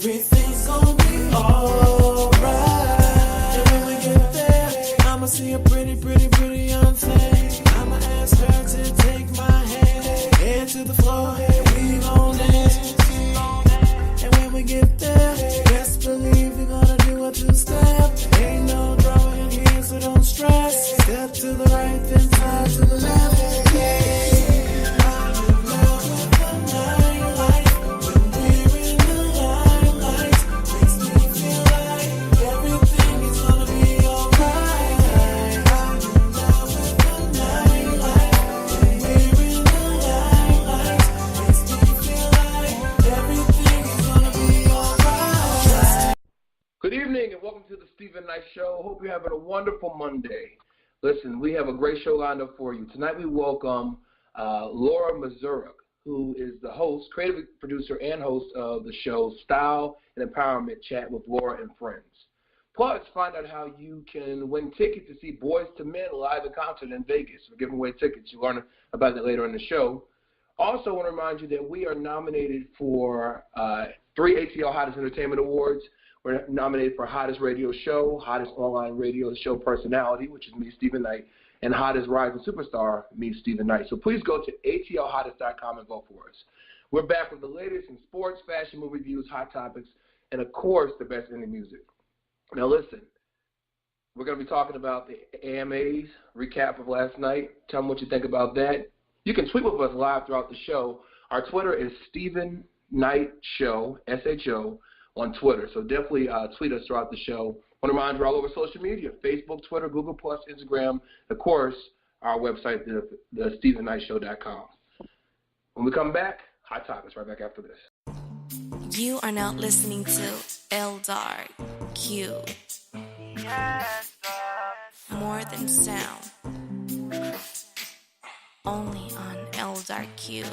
everything's gonna be alright. And when we get there, I'ma see a pretty Beyonce. I'ma ask her to take my hand, head to the floor, we gon' dance. And when we get there, best believe we're gonna do a two-step. Ain't no drama in here, so don't stress. Step to the right, then side to the left. Yeah. Good evening and welcome to the Stephen Knight Show. Hope you're having a wonderful Monday. Listen, we have a great show lined up for you. Tonight we welcome Laura Mazurek, who is the host, creative producer, and host of the show Style and Empowerment Chat with Laura and Friends. Plus, find out how you can win tickets to see Boys to Men live in concert in Vegas. We're giving away tickets. You'll learn about that later in the show. Also, I want to remind you that we are nominated for 3 ATL Hottest Entertainment Awards. We're nominated for Hottest Radio Show, Hottest Online Radio Show Personality, which is me, Stephen Knight, and Hottest Rising Superstar, me, Stephen Knight. So please go to atlhottest.com and vote for us. We're back with the latest in sports, fashion, movie reviews, hot topics, and, of course, the best indie music. Now, listen, we're going to be talking about the AMAs, recap of last night. Tell me what you think about that. You can tweet with us live throughout the show. Our Twitter is Stephen Knight Show, SHO, on Twitter. So definitely tweet us throughout the show. I want to remind you, we're all over social media, Facebook, Twitter, Google+, Instagram, of course, our website, the StephenKnightShow.com. When we come back, hot topics right back after this. You are now listening to Eldar Q. More than sound. Only on EldarQ.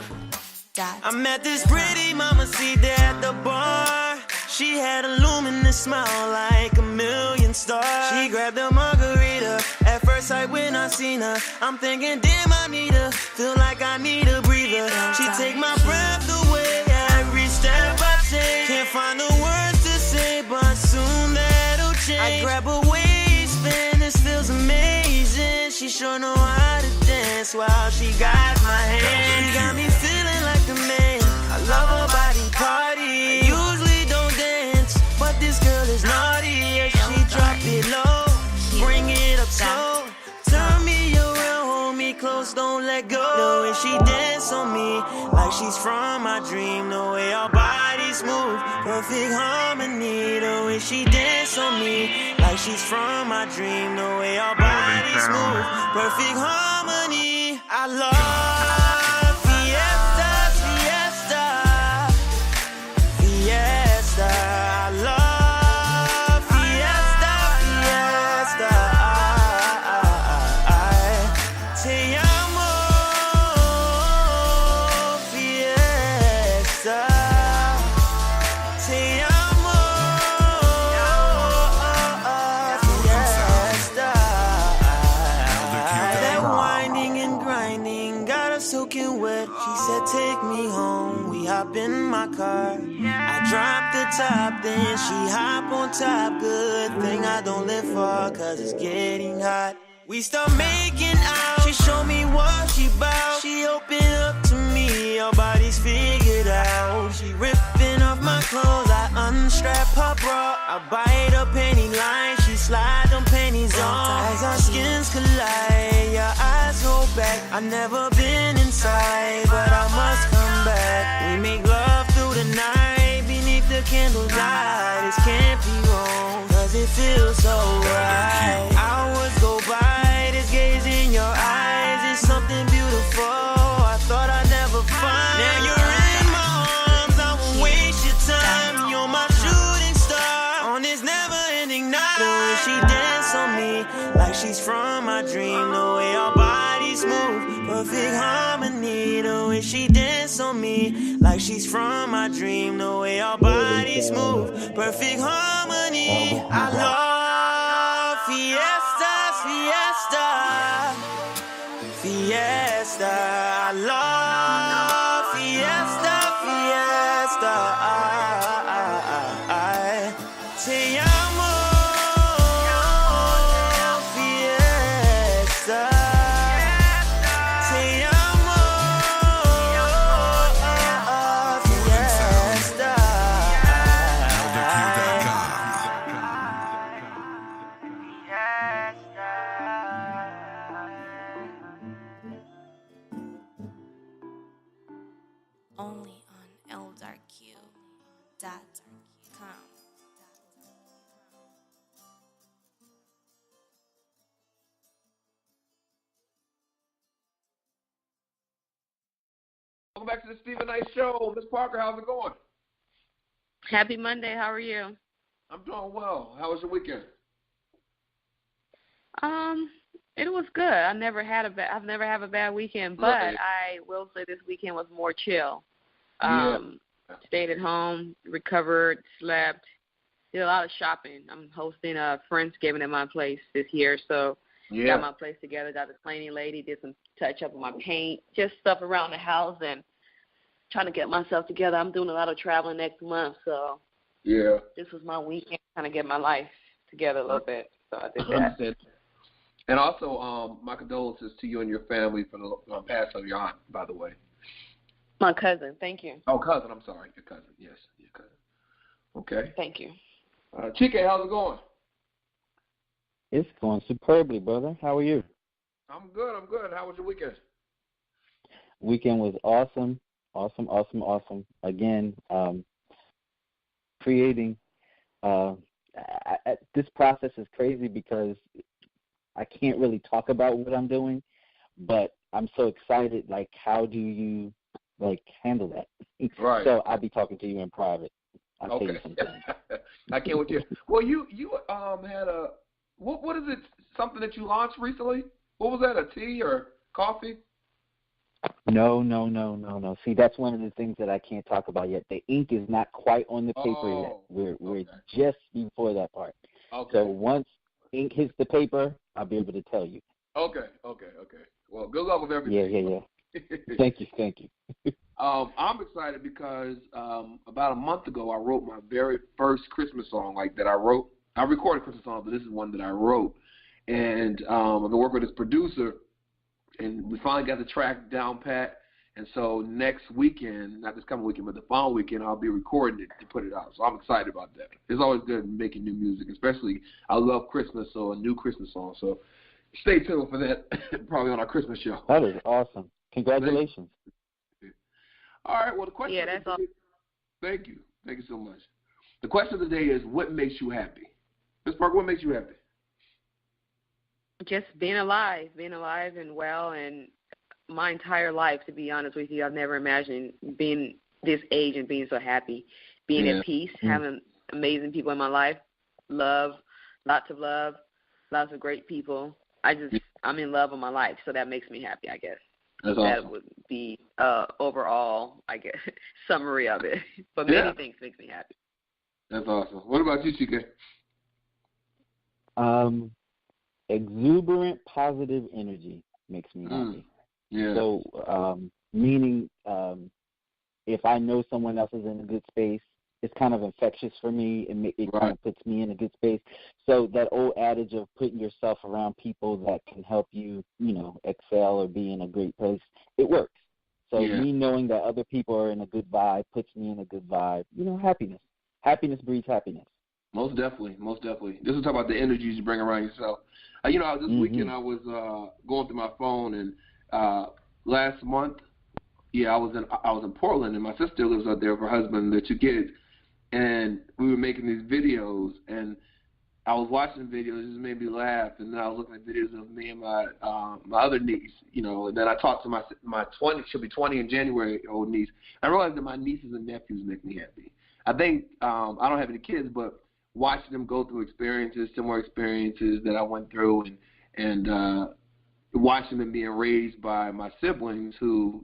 I met this pretty mamacita at the bar. She had a luminous smile like a million stars. She grabbed a margarita at first sight when I seen her. I'm thinking, damn, I need her. Feel like I need a breather. She take my breath away every step I take. Can't find the words to say, but soon that'll change. I grab her waistband, this feels amazing. She sure know how to dance while she got my hand. She got me feeling like the man. I love her body party. Usually don't dance, but this girl is naughty. As she drop it low, bring it up slow. Turn me around, hold me close, don't let go. The way she dance on me, like she's from my dream. The way our bodies move, perfect harmony. The way she dance on me, like she's from my dream. The way our bodies move, perfect harmony. I love fiestas, fiesta. I love fiesta. Te amo, fiesta. Te amo, fiesta. That winding and grinding got us soaking wet. She said, take me home. We hop in my car. I drop the top, then she hop on top. Good thing I don't live far, cause it's getting hot. We start making out. She show me what she bout. She open up to me, her body's figured out. She ripping off my clothes, I unstrap her bra. I bite her panty line, she slide them panties on. As our skins collide, your eyes hold back. I've never been inside, but I must come back. We make love through the night, beneath the candlelight. This can't be wrong, cause it feels so right. Hours go by, this gaze in your eyes is something beautiful I thought I'd never find. Now you're in my arms, I won't waste your time. You're my shooting star on this never-ending night. The way she dance on me, like she's from my dream. The way our bodies move, perfect harmony. The way she dance on me, like she's from my dream. The way our bodies move, perfect harmony. I love fiestas, fiesta. I love fiesta. Te amo, fiesta. Te amo, fiesta. Only on eldarq.com. Welcome back to the Stephen Knight Show. Miss Parker, how's it going? Happy Monday. How are you? I'm doing well. How was your weekend? It was good. I've never had a bad weekend, but Right. I will say this weekend was more chill. Yeah. Stayed at home, recovered, slept, did a lot of shopping. I'm hosting a Friendsgiving at my place this year, so got my place together, got the cleaning lady, did some touch up on my paint, just stuff around the house and trying to get myself together. I'm doing a lot of traveling next month, so this was my weekend, trying to get my life together a little bit. So I did that. And also, my condolences to you and your family for the pass of your aunt, by the way. My cousin, thank you. Oh, cousin, I'm sorry. Your cousin, yes, your cousin. Okay. Thank you. Chike, how's it going? It's going superbly, brother. How are you? I'm good. How was your weekend? Weekend was awesome. Again, creating. This process is crazy because I can't really talk about what I'm doing, but I'm so excited. Like, how do you handle that? Right. So I'll be talking to you in private. I'll tell you something. I can't wait to hear. Well, you had a what is it? Something that you launched recently? What was that? A tea or coffee? No. See, that's one of the things that I can't talk about yet. The ink is not quite on the paper yet. We're just before that part. Okay. So once ink hits the paper, I'll be able to tell you. Okay. Well, good luck with everything. Yeah. Thank you. I'm excited because about a month ago I wrote my very first Christmas song that I wrote. I recorded Christmas songs, but this is one that I wrote. And I'm going to work with this producer, and we finally got the track down pat. And so next weekend, not this coming weekend, but the following weekend, I'll be recording it to put it out. So I'm excited about that. It's always good making new music, especially I love Christmas, so a new Christmas song. So stay tuned for that, probably on our Christmas show. That is awesome. Congratulations. All right, well, the question that's awesome. Thank you so much. The question of the day is, what makes you happy? Ms. Parker, what makes you happy? Just being alive and well, and my entire life, to be honest with you, I've never imagined being this age and being so happy, being at peace, having amazing people in my life, lots of great people. I'm in love with my life, so that makes me happy, I guess. That's awesome. That would be overall, I guess, summary of it. But many things makes me happy. That's awesome. What about you, Chike? Exuberant positive energy makes me happy. Yeah. So, meaning if I know someone else is in a good space, it's kind of infectious for me. It kind of puts me in a good space. So that old adage of putting yourself around people that can help you, excel or be in a great place, it works. So me knowing that other people are in a good vibe puts me in a good vibe. Happiness. Happiness breeds happiness. Most definitely. This is talking about the energies you bring around yourself. This weekend I was going through my phone, and last month, I was in Portland, and my sister lives out there with her husband and their 2 kids, and we were making these videos, and I was watching videos. It just made me laugh, and then I was looking at videos of me and my other niece, and then I talked to my 20, she'll be 20 in January, old niece. I realized that my nieces and nephews make me happy. I think I don't have any kids, but watching them go through similar experiences that I went through, and watching them being raised by my siblings who,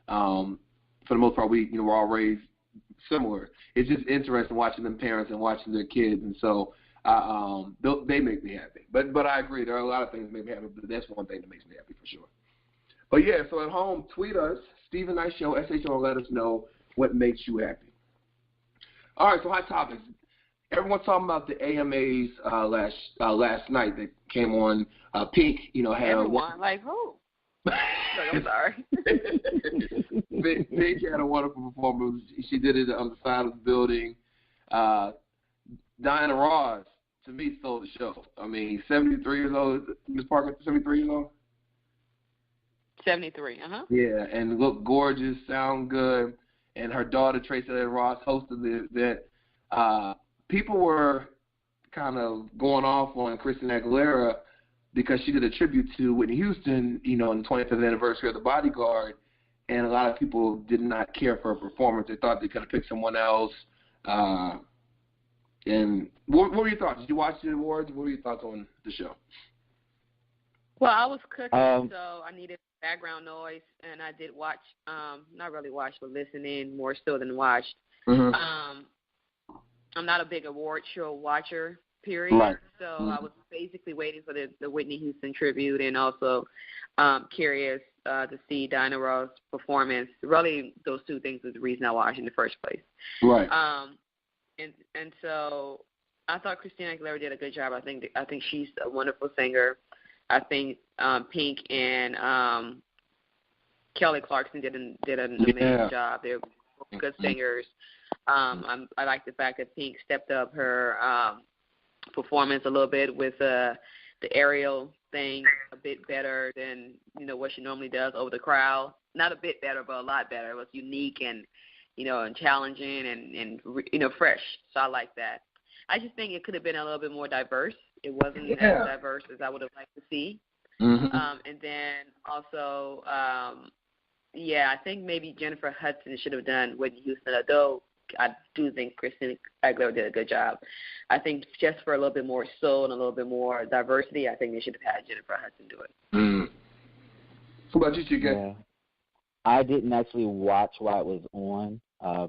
for the most part, we're all raised similar. It's just interesting watching them parents and watching their kids, and so they make me happy. But I agree, there are a lot of things that make me happy, but that's one thing that makes me happy for sure. But so at home, tweet us, Stephen Knight Show, SHO, and let us know what makes you happy. All right, so hot topics. everyone's talking about the AMAs last night that came on. Pink, had everyone like who? Look, I'm sorry. Pink had a wonderful performance. She did it on the side of the building. Diana Ross, to me, stole the show. I mean, 73 years old. Ms. Parker, 73 years old? 73, Yeah, and look gorgeous, sound good. And her daughter, Tracy Ross, hosted the event. People were kind of going off on Christina Aguilera because she did a tribute to Whitney Houston, in the 25th anniversary of The Bodyguard, and a lot of people did not care for her performance. They thought they could have picked someone else. And what were your thoughts? Did you watch the awards? What were your thoughts on the show? Well, I was cooking, so I needed background noise, and I did watch, not really watch, but listen in more so than watched. Mm-hmm. I'm not a big award show watcher, period. Right. So I was basically waiting for the Whitney Houston tribute, and also curious to see Diana Ross' performance. Really, those two things was the reason I watched in the first place. Right. And so I thought Christina Aguilera did a good job. I think she's a wonderful singer. I think Pink and Kelly Clarkson did an amazing job. They're good singers. I like the fact that Pink stepped up her performance a little bit with the aerial thing a bit better than what she normally does over the crowd. Not a bit better, but a lot better. It was unique and and challenging and fresh. So I like that. I just think it could have been a little bit more diverse. It wasn't as diverse as I would have liked to see. Mm-hmm. And then also, I think maybe Jennifer Hudson should have done Whitney Houston, although I do think Christina Aguilera did a good job. I think just for a little bit more soul and a little bit more diversity, I think they should have had Jennifer Hudson do it. Mm. What about you, Chica? Yeah. I didn't actually watch while it was on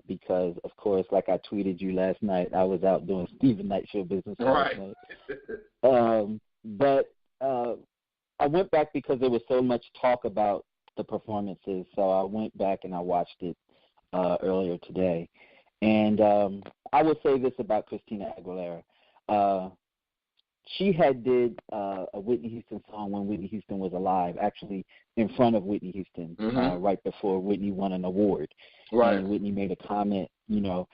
because, of course, like I tweeted you last night, I was out doing Stephen Knight show business last night. But I went back because there was so much talk about the performances, so I went back and I watched it earlier today. And I will say this about Christina Aguilera. She had did a Whitney Houston song when Whitney Houston was alive, actually in front of Whitney Houston, right before Whitney won an award. Right. And Whitney made a comment, and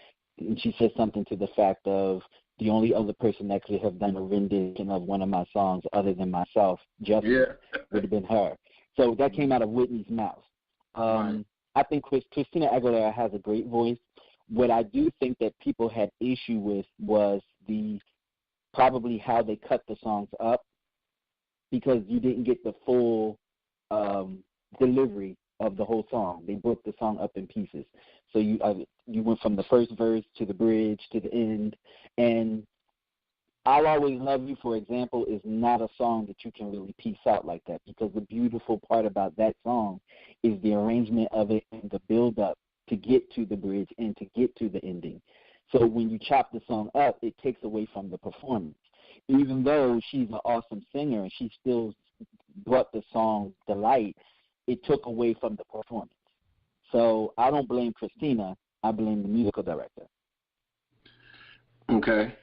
she said something to the fact of the only other person that could have done a rendition of one of my songs other than myself, would have been her. So that came out of Whitney's mouth. I think Christina Aguilera has a great voice. What I do think that people had issue with was probably how they cut the songs up, because you didn't get the full delivery of the whole song. They broke the song up in pieces. So you went from the first verse to the bridge to the end. And I'll Always Love You, for example, is not a song that you can really piece out like that, because the beautiful part about that song is the arrangement of it and the build-up to get to the bridge and to get to the ending. So when you chop the song up, it takes away from the performance. Even though she's an awesome singer and she still brought the song delight, it took away from the performance. So I don't blame Christina. I blame the musical director. Okay.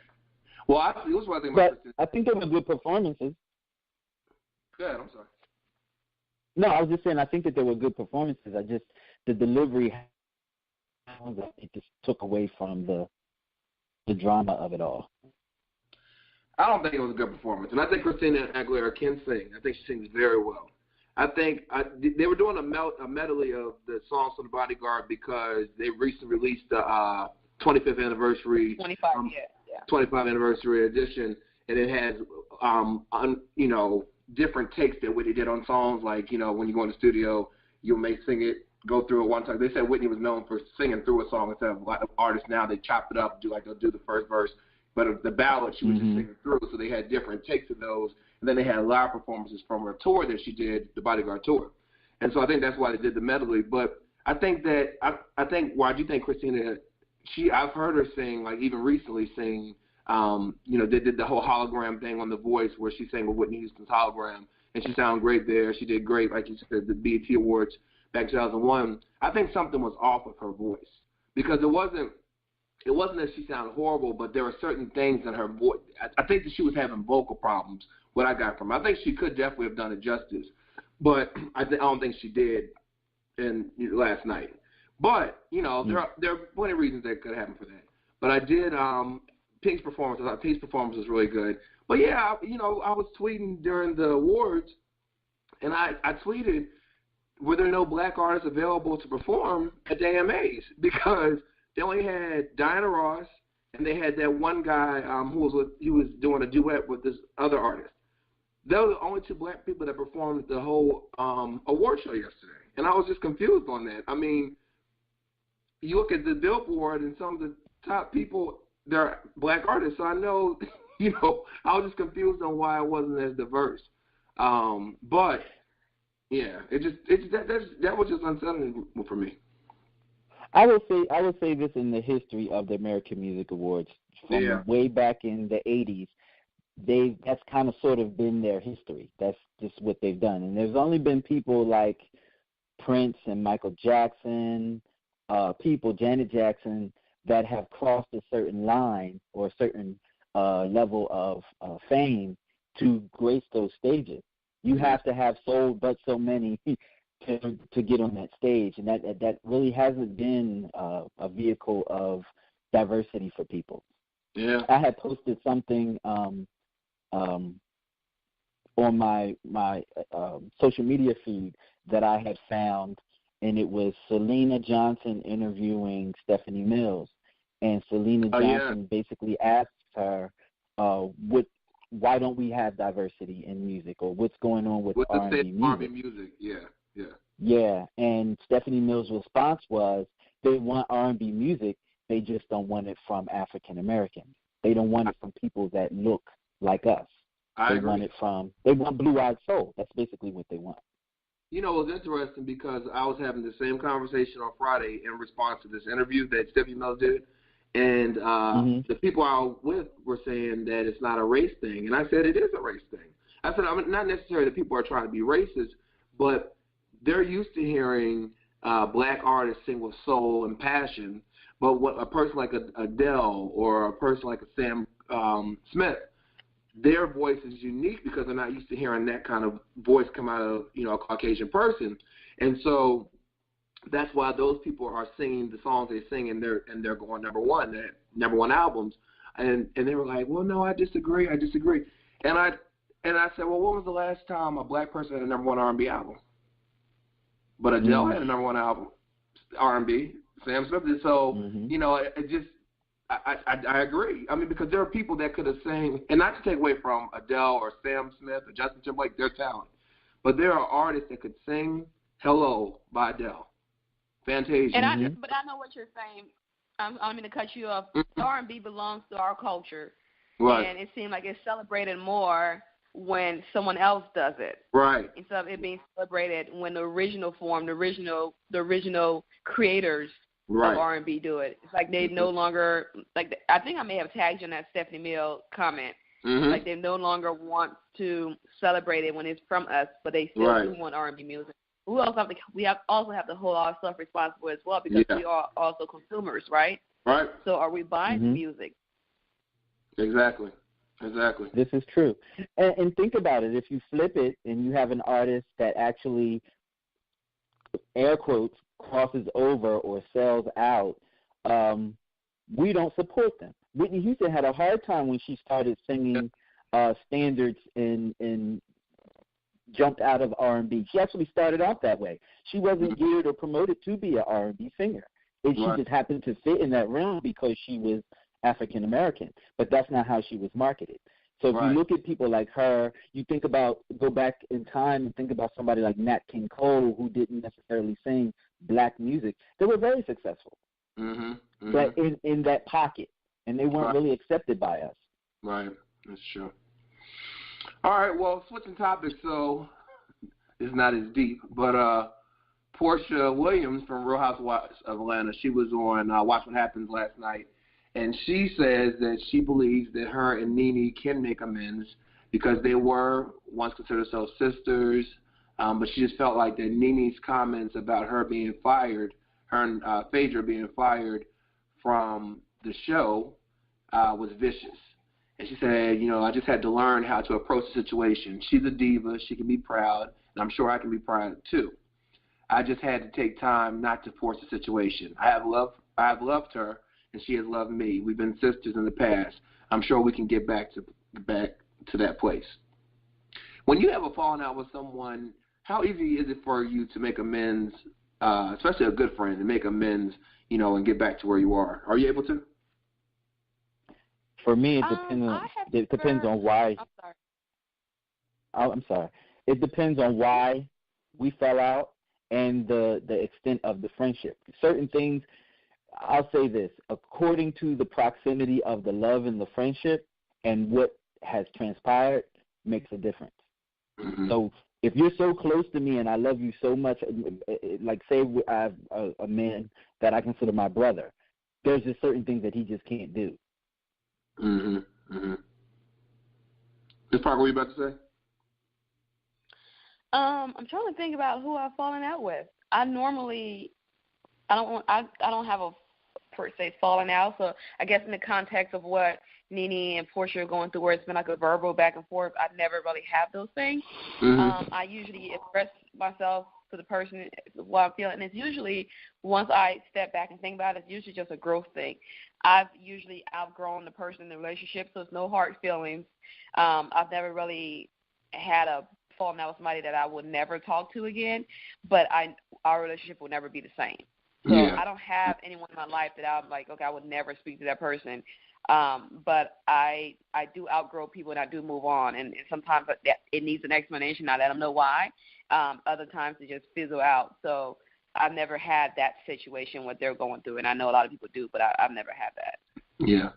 Well, here's what I think about Christina. I think they were good performances. Go ahead, I'm sorry. No, I was just saying I think that they were good performances. The delivery, it just took away from the drama of it all. I don't think it was a good performance. And I think Christina Aguilera can sing. I think she sings very well. I think they were doing a medley of the songs from The Bodyguard because they recently released the 25th anniversary. 25th anniversary edition, and it has, different takes that Whitney did on songs. Like, when you go in the studio, you may sing it, go through it one time. They said Whitney was known for singing through a song instead of a lot of artists now. They chop it up, they'll do the first verse. But the ballad, she was just singing through, so they had different takes of those. And then they had live performances from her tour that she did, the Bodyguard tour. And so I think that's why they did the medley. But I think why do you think Christina, I've heard her sing, like even recently sing, they did the whole hologram thing on The Voice where she sang with Whitney Houston's hologram. And she sounded great there. She did great, like you said, the BET Awards back in 2001. I think something was off with her voice because it wasn't it wasn't that she sounded horrible, but there were certain things in her voice. I think that she was having vocal problems, what I got from her. I think she could definitely have done it justice, but I don't think she did last night. But, there are plenty of reasons that could happen for that. But I did Pink's performance. I thought Pink's performance was really good. But, yeah, I was tweeting during the awards, and I tweeted, were there no black artists available to perform at the AMAs? Because they only had Diana Ross, and they had that one guy who was doing a duet with this other artist. Those were the only two black people that performed the whole award show yesterday. And I was just confused on that. I mean, you look at the Billboard and some of the top people, they're black artists. So I know, I was just confused on why it wasn't as diverse. But yeah, that was just unsettling for me. I would say this in the history of the American Music Awards from way back in the 80s. That's kind of sort of been their history. That's just what they've done. And there's only been people like Prince and Michael Jackson, Janet Jackson, that have crossed a certain line or a certain level of fame to grace those stages. You have to have sold but so many to get on that stage, and that really hasn't been a vehicle of diversity for people. Yeah, I had posted something on my social media feed that I had found, and it was Selena Johnson interviewing Stephanie Mills, and Selena Johnson basically asked her, why don't we have diversity in music, or what's going on with R&B music? Yeah, and Stephanie Mills' response was, they want R&B music, they just don't want it from African Americans. They don't want it from people that look like us. They want blue-eyed soul. That's basically what they want. It was interesting because I was having the same conversation on Friday in response to this interview that Stephanie Mills did. And the people I was with were saying that it's not a race thing. And I said it is a race thing. I said, not necessarily that people are trying to be racist, but they're used to hearing black artists sing with soul and passion. But what a person like Adele or a person like a Sam Smith, their voice is unique because they're not used to hearing that kind of voice come out of a Caucasian person. And so that's why those people are singing the songs they sing, and they're going number one albums. And they were like, well, no, I disagree. And I said, well, when was the last time a black person had a number one R&B album? But Adele had a number one album, R&B. Sam Smith did. So, it just, I agree. I mean, because there are people that could have sang, and not to take away from Adele or Sam Smith or Justin Timberlake, their talent, but there are artists that could sing Hello by Adele. Fantasia. But I know what you're saying. I'm going to cut you off. R&B belongs to our culture, right? And it seems like it's celebrated more when someone else does it, right? Instead of it being celebrated when the original form, the original creators of R&B do it. It's like they no longer I think I may have tagged you in that Stephanie Mills comment. Like they no longer want to celebrate it when it's from us, but they still do want R&B music. We also have to hold ourselves responsible as well because we are also consumers, right? Right. So are we buying the music? Exactly. This is true. And think about it. If you flip it and you have an artist that actually, air quotes, crosses over or sells out, we don't support them. Whitney Houston had a hard time when she started singing standards and jumped out of R&B. She actually started off that way. She wasn't geared or promoted to be an R&B singer. She just happened to fit in that realm because she was African American, but that's not how she was marketed. So if you look at people like her, go back in time and think about somebody like Nat King Cole, who didn't necessarily sing black music. They were very successful, but in that pocket, and they weren't really accepted by us. Right, that's true. All right, well, switching topics, so it's not as deep, but Portia Williams from Real Housewives of Atlanta, she was on Watch What Happens last night. And she says that she believes that her and NeNe can make amends because they were once considered themselves sisters. But she just felt like that NeNe's comments about her being fired, her and Phaedra being fired from the show was vicious. And she said, I just had to learn how to approach the situation. She's a diva. She can be proud, and I'm sure I can be proud too. I just had to take time not to force the situation. I have loved her, and she has loved me. We've been sisters in the past. I'm sure we can get back to that place. When you have a falling out with someone, how easy is it for you to make amends, especially a good friend, to make amends, and get back to where you are? Are you able to? For me, it depends on why. I'm sorry. It depends on why we fell out and the extent of the friendship. Certain things, I'll say this, according to the proximity of the love and the friendship and what has transpired makes a difference. Mm-hmm. So if you're so close to me and I love you so much, like say I have a man that I consider my brother, there's just certain things that he just can't do. Mm-hmm. Mm-hmm. Ms. Parker, what were you about to say? I'm trying to think about who I've fallen out with. I don't have a per se falling out. So I guess in the context of what Nene and Portia are going through, where it's been like a verbal back and forth, I never really have those things. Mm-hmm. I usually express myself to the person what I'm feeling, and it's usually once I step back and think about it, it's usually just a growth thing. I've usually outgrown the person in the relationship, so it's no hard feelings. I've never really had a falling out with somebody that I would never talk to again, but our relationship will never be the same. So yeah. I don't have anyone in my life that I'm like, okay, I would never speak to that person. But I do outgrow people and I do move on. And sometimes it needs an explanation. I let them know why. Other times it just fizzle out. So I've never had that situation what they're going through. And I know a lot of people do, but I've never had that. Yeah.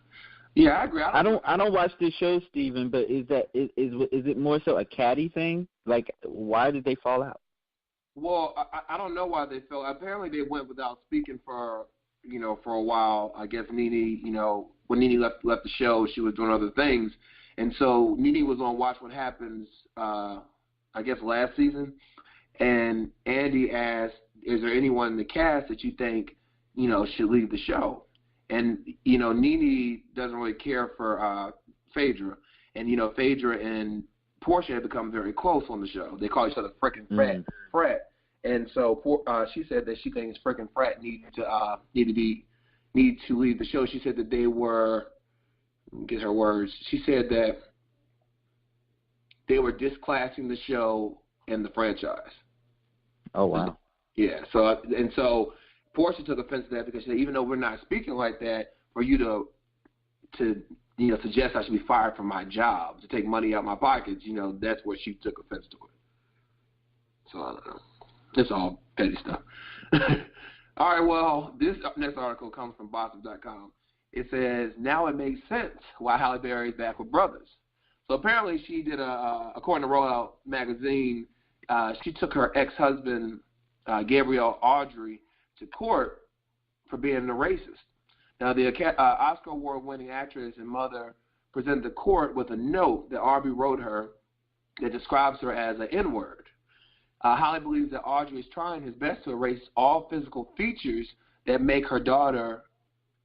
Yeah, I agree. I don't watch this show, Stephen, but is it more so a catty thing? Like, why did they fall out? Well, I don't know why they fell. Apparently, they went without speaking for a while. I guess Nene, when Nene left the show, she was doing other things, and so Nene was on Watch What Happens. I guess last season, and Andy asked, "Is there anyone in the cast that you think should leave the show?" And Nene doesn't really care for Phaedra, and Phaedra and Portia had become very close on the show. They call each other frickin' Frat. And so she said that she thinks frickin' Frat need to leave the show. She said that they were, get her words, she said that they were disclassing the show and the franchise. Oh, wow. Yeah. So Portia took offense to that because she said, even though we're not speaking like that, for you to suggest I should be fired from my job, to take money out of my pockets, that's where she took offense to it. So I don't know. It's all petty stuff. All right, well, this next article comes from Boston.com. It says, now it makes sense why Halle Berry is back with Brothers. So apparently she did according to Rollout magazine, she took her ex-husband, Gabriel Audrey, to court for being a racist. Now, the Oscar Award-winning actress and mother presented the court with a note that Audrey wrote her that describes her as an N-word. Halle believes that Audrey is trying his best to erase all physical features that make her daughter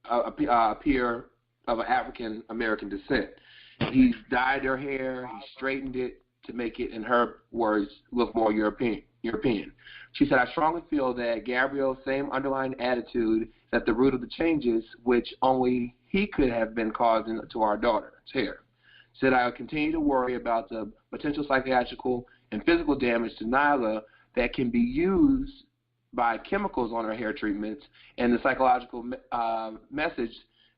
appear of an African-American descent. He's dyed her hair, he straightened it to make it, in her words, look more European. She said, I strongly feel that Gabriel's same underlying attitude is at the root of the changes which only he could have been causing to our daughter's hair. She said, I will continue to worry about the potential psychological and physical damage to Nyla that can be used by chemicals on her hair treatments and the psychological message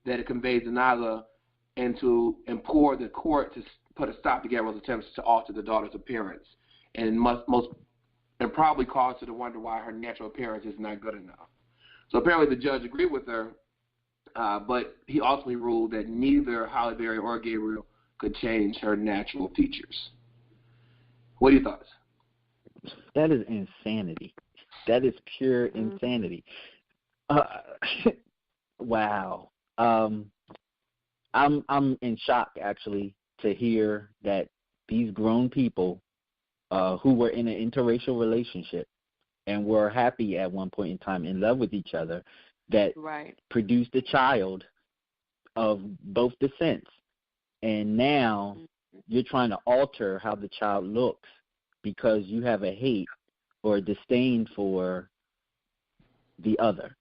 that it conveys to Nyla, and to implore the court to put a stop to Gabriel's attempts to alter the daughter's appearance, and probably cause her to wonder why her natural appearance is not good enough. So apparently the judge agreed with her, but he ultimately ruled that neither Halle Berry or Gabriel could change her natural features. What are your thoughts? That is insanity. That is pure insanity. Wow. I'm in shock, actually, to hear that these grown people who were in an interracial relationship and were happy at one point in time, in love with each other, that produced a child, of both descents. And now you're trying to alter how the child looks because you have a hate or a disdain for the other.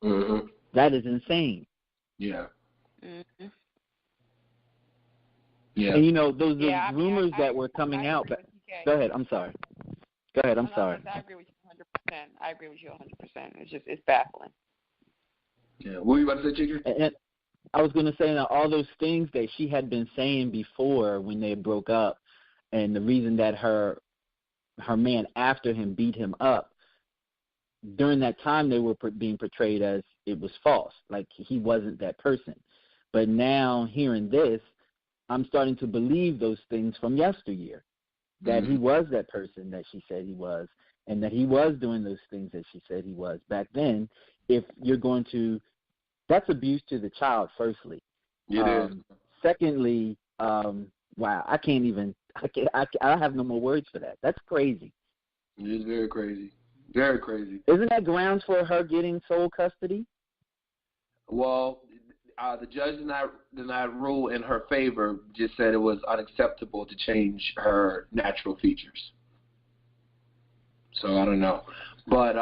Mm-hmm. That is insane. Yeah. Mm-hmm. Yeah. And, those rumors that were coming out. Go ahead. I'm sorry. Go ahead. I'm sorry. I agree with you 100%. I agree with you 100%. It's baffling. Yeah. What were you about to say, Chicken? And I was going to say that all those things that she had been saying before when they broke up, and the reason that her man after him beat him up, during that time they were being portrayed as it was false, like he wasn't that person. But now hearing this, I'm starting to believe those things from yesteryear, that he was that person that she said he was, and that he was doing those things that she said he was back then. If you're going to, that's abuse to the child, firstly. It is. Secondly, wow, I have no more words for that. That's crazy. It is very crazy. Very crazy. Isn't that grounds for her getting sole custody? Well, the judge did not rule in her favor, just said it was unacceptable to change her natural features. So I don't know. But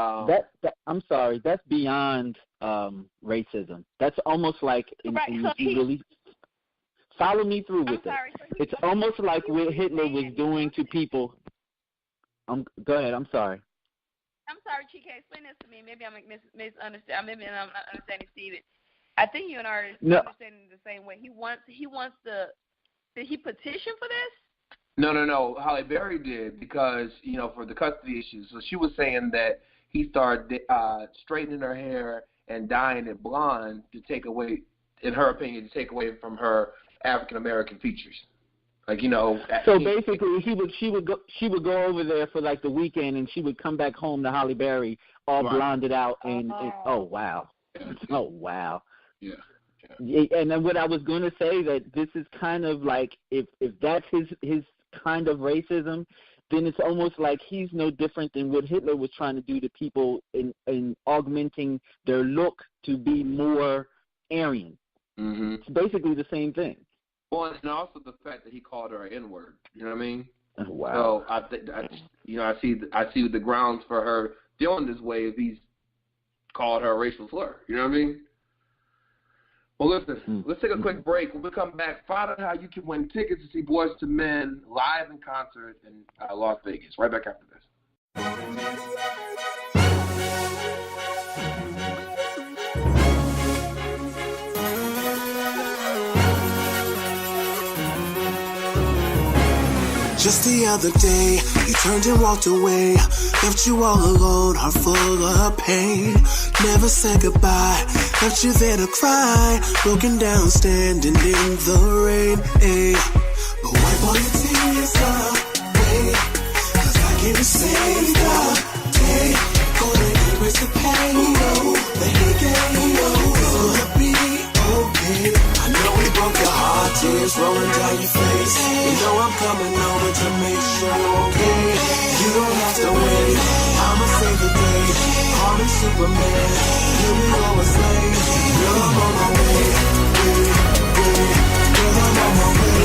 I'm sorry, that's beyond racism. That's almost like really follow me through with it. It's almost like what Hitler was doing to people. Go ahead. I'm sorry. I'm sorry, Chike. Explain this to me. Maybe I'm misunderstanding. Maybe I'm not understanding Steven. I think you and I are understanding the same way. He wants did he petition for this? No. Halle Berry did because, for the custody issues. So she was saying that he started straightening her hair and dyeing it blonde to take away, in her opinion, to take away from her African American features. Like, So basically, she would go over there for like the weekend, and she would come back home to Halle Berry all blonded out, and oh wow. Yeah. And then what I was going to say, that this is kind of like, if that's his kind of racism, then it's almost like he's no different than what Hitler was trying to do to people in augmenting their look to be more Aryan. Mm-hmm. It's basically the same thing. Well, and also the fact that he called her an N-word. You know what I mean? Wow. So I see the grounds for her feeling this way if he's called her a racial slur. You know what I mean? Well, listen, let's take a quick break. When we come back, find out how you can win tickets to see Boyz II Men live in concert in Las Vegas. Right back after this. Just the other day, you turned and walked away, left you all alone, heart full of pain. Never said goodbye, left you there to cry, broken down, standing in the rain. Ay. But wipe all your tears away, 'cause I can't save the day. Gonna erase the pain, the hate game, gonna be okay. I know we broke your heart, tears rolling down your face. You know I'm coming over to make sure you're okay. You don't have to wait, I'ma save the day. Call me Superman, you be always late. Girl, I'm on my way, girl, I'm on my way,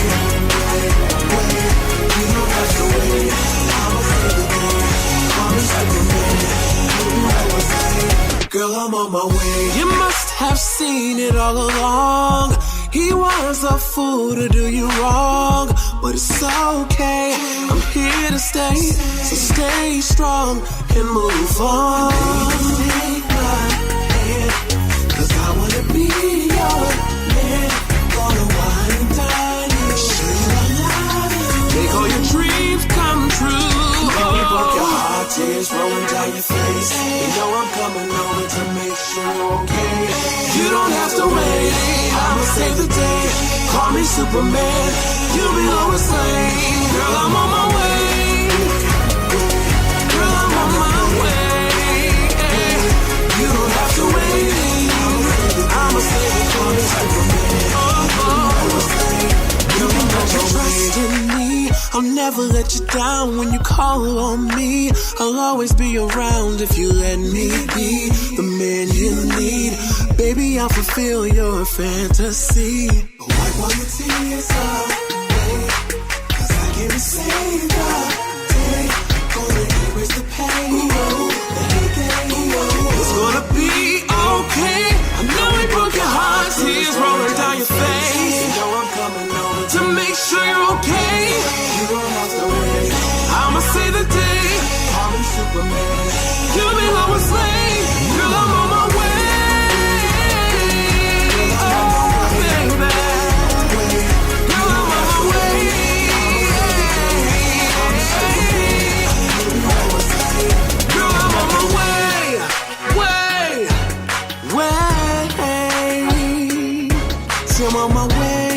you don't have to wait, I'ma save the day. Call me Superman, you be always late. Girl, I'm on my way. You must have seen it all along. He was a fool to do you wrong, but it's okay, I'm here to stay, so stay strong and move on. Take my hand, 'cause I wanna be your man. Gonna wine and dine you, show you I love you, make all your dreams come true. When you broke your heart, tears rolling down your face. You know I'm coming over to make sure you're okay. You don't have to wait, I'ma save the day. Call me Superman, you be always saying, girl, I'm on my way. Girl, I'm on my way. You don't have to wait, I'ma save the day. Call me Superman, you can put your trust in me. I'll never let you down when you call on me. I'll always be around if you let me be the man you need. Baby, me, I'll fulfill your fantasy. Wipe all your tears away, 'cause I can't receive the day. Gonna erase the pain, it's gonna be okay. I know we broke your heart, tears rolling down your face. You know I'm coming over to make sure you're okay. You don't have to wait. I'ma save the day. Call me Superman. You'll be on my sleigh. Girl, I'm on my way. Oh, baby. Girl, I'm on my way. Girl, I'm on my way. So I'm on my way.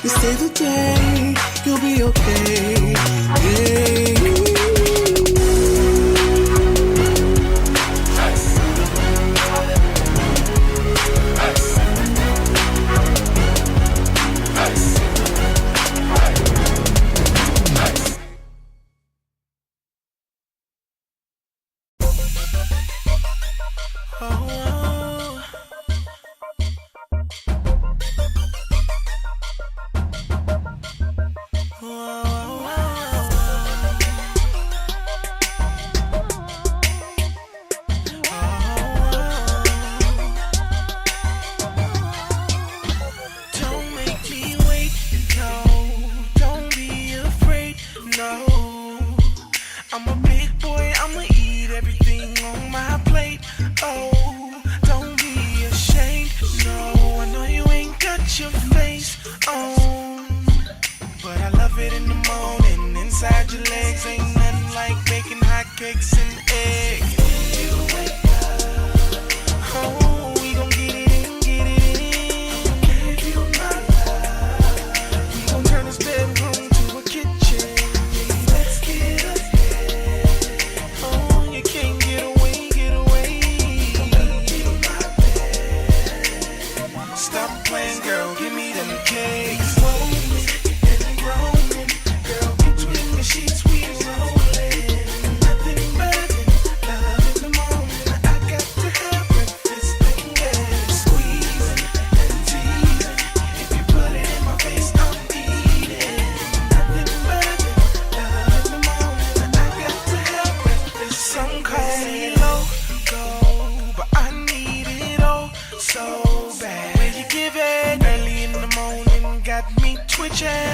You save the day. You'll be okay. Yeah.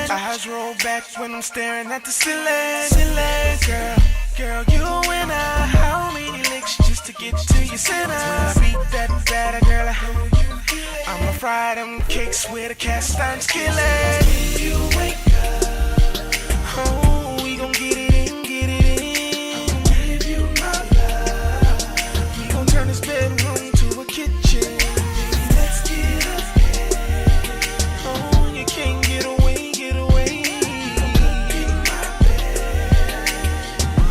Eyes roll back when I'm staring at the ceiling. Girl, you and I, how many licks just to get to your center? When I beat that batter, girl, I'ma fry them cakes with a cast iron skillet. You wake up, oh, we gon' get it in, get it in. Give you my love, we gon' turn this bedroom to a kitchen. Let's get up there, oh, you can't get away, get away. In my bed,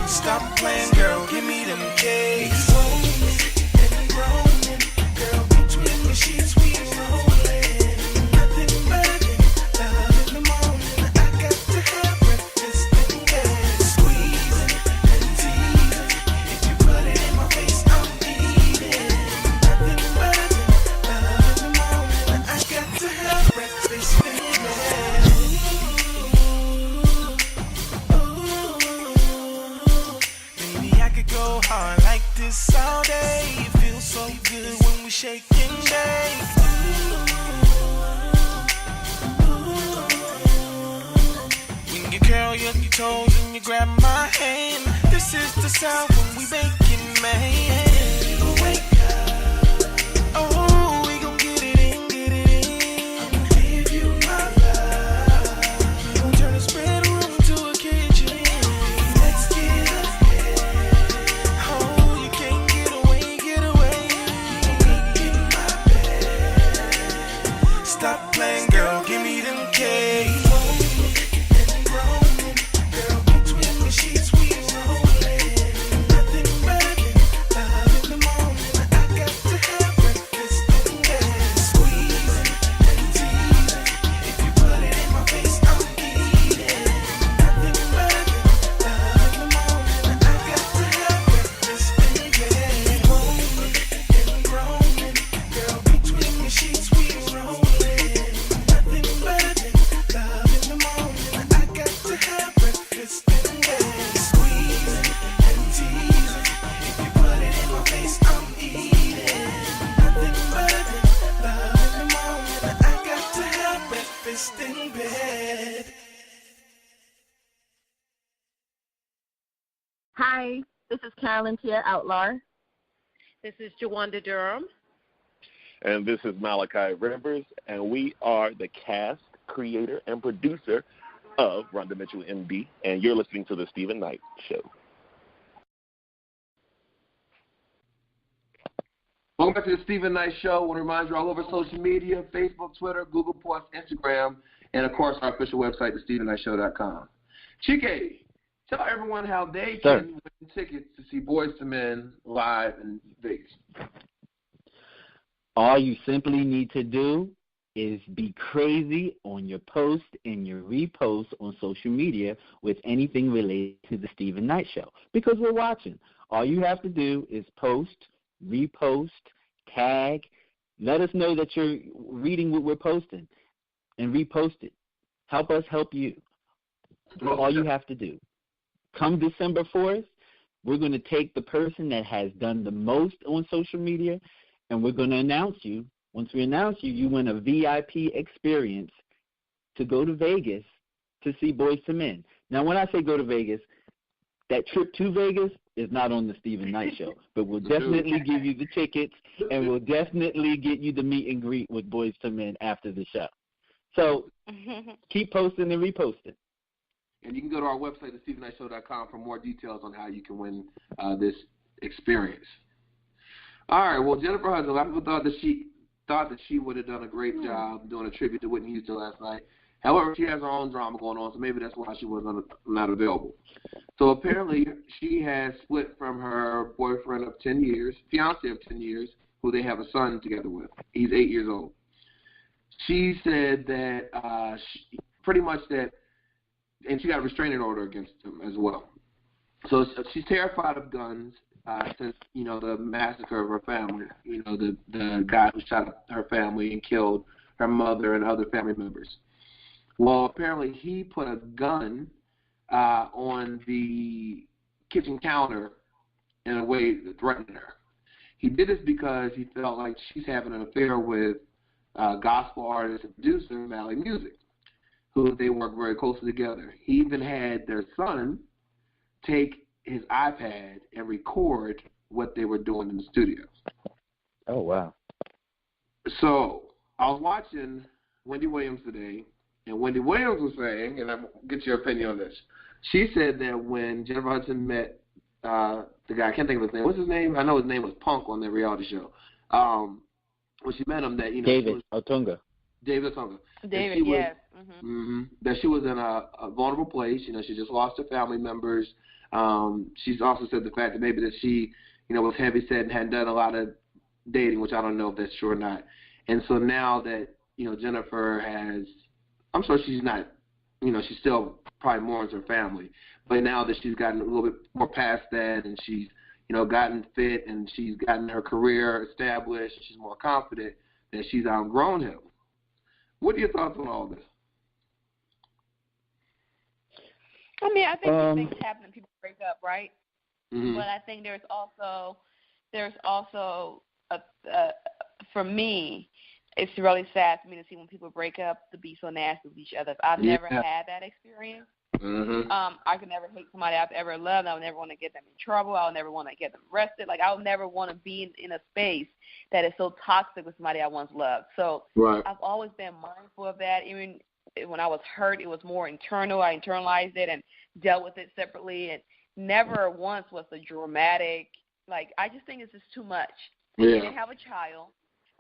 stop playing, girl, give me them cakes. All day, it feels so good when we shake and bake. When you curl your toes and you grab my hand, this is the sound when we bake and make. Wake up, oh, we gon' get it in, get it in. Give you my love, we gon' turn this bedroom to a kitchen. Let's get up. Stop playing, girl, give me them cakes. Girl, between the sheets we rolling. Nothing but love. Hi, this is Carolyn Tier Outlaw. This is Jawanda Durham. And this is Malachi Rivers, and we are the cast, creator, and producer of Rhonda Mitchell, MD, and you're listening to The Stephen Knight Show. Welcome back to The Stephen Knight Show. I want to remind you all over social media, Facebook, Twitter, Google+, Instagram, and, of course, our official website, thestephennightshow.com. Chike, tell everyone how they can win tickets to see Boyz II Men live in Vegas. All you simply need to do is be crazy on your post and your repost on social media with anything related to the Stephen Knight Show, because we're watching. All you have to do is post, repost, tag, let us know that you're reading what we're posting, and repost it. Help us help you. All you have to do. Come December 4th, we're going to take the person that has done the most on social media, and we're going to announce you. Once we announce you, you win a VIP experience to go to Vegas to see Boyz II Men. Now, when I say go to Vegas, that trip to Vegas is not on the Stephen Knight Show, but we'll definitely give you the tickets, and we'll definitely get you the meet and greet with Boyz II Men after the show. So keep posting and reposting. And you can go to our website, thestephennightshow.com, for more details on how you can win this experience. All right, well, Jennifer Hudson, a lot of people thought that she would have done a great job doing a tribute to Whitney Houston last night. However, she has her own drama going on, so maybe that's why she was not available. So apparently she has split from her boyfriend of 10 years, fiancé of 10 years, who they have a son together with. He's 8 years old. She said that pretty much that, and she got a restraining order against him as well. So she's terrified of guns since, the massacre of her family, the guy who shot up her family and killed her mother and other family members. Well, apparently he put a gun on the kitchen counter in a way that threatened her. He did this because he felt like she's having an affair with gospel artist and producer Mally Music, who they work very closely together. He even had their son take his iPad and record what they were doing in the studio. Oh, wow. So I was watching Wendy Williams today, and Wendy Williams was saying, and I'll get your opinion on this, she said that when Jennifer Hudson met the guy, I can't think of his name. What's his name? I know his name was Punk on their reality show. When she met him, that, David Otunga. David Otunga. David, yes. That she was in a vulnerable place. She just lost her family members. She's also said the fact that maybe that she, was heavy-set and hadn't done a lot of dating, which I don't know if that's true or not. And so now that, Jennifer has, I'm sure she's not, she still probably mourns her family. But now that she's gotten a little bit more past that and she's, gotten fit and she's gotten her career established, she's more confident that she's outgrown him. What are your thoughts on all this? I mean, I think these things happen and people break up, right? Mm-hmm. But I think there's also for me, it's really sad for me to see when people break up to be so nasty with each other. I've never had that experience. Mm-hmm. I could never hate somebody I've ever loved. I would never want to get them in trouble. I would never want to get them arrested. Like, I would never want to be in a space that is so toxic with somebody I once loved. So I've always been mindful of that. Even when I was hurt, it was more internal. I internalized it and dealt with it separately. And never once was a dramatic, I just think it's just too much. Yeah. They have a child.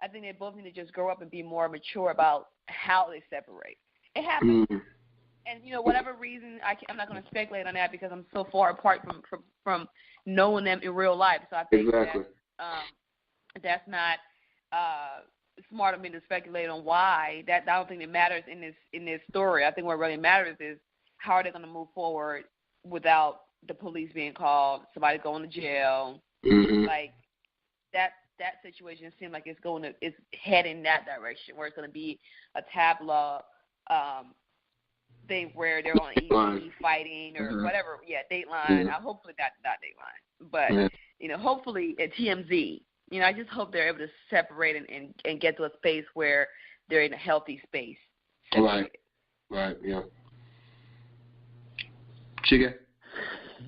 I think they both need to just grow up and be more mature about how they separate. It happens. Mm-hmm. And, whatever reason, I'm not going to speculate on that because I'm so far apart from knowing them in real life. So I think that's not smart of me to speculate on why. I don't think it matters in this story. I think what really matters is how are they going to move forward without the police being called, somebody going to jail. Mm-hmm. That situation seems like it's heading that direction where it's going to be a tableau thing where they're on ET fighting or whatever. Yeah, Dateline. Hopefully not Dateline, but hopefully at TMZ. I just hope they're able to separate and get to a space where they're in a healthy space. Separated. Right. Yeah. Chiga?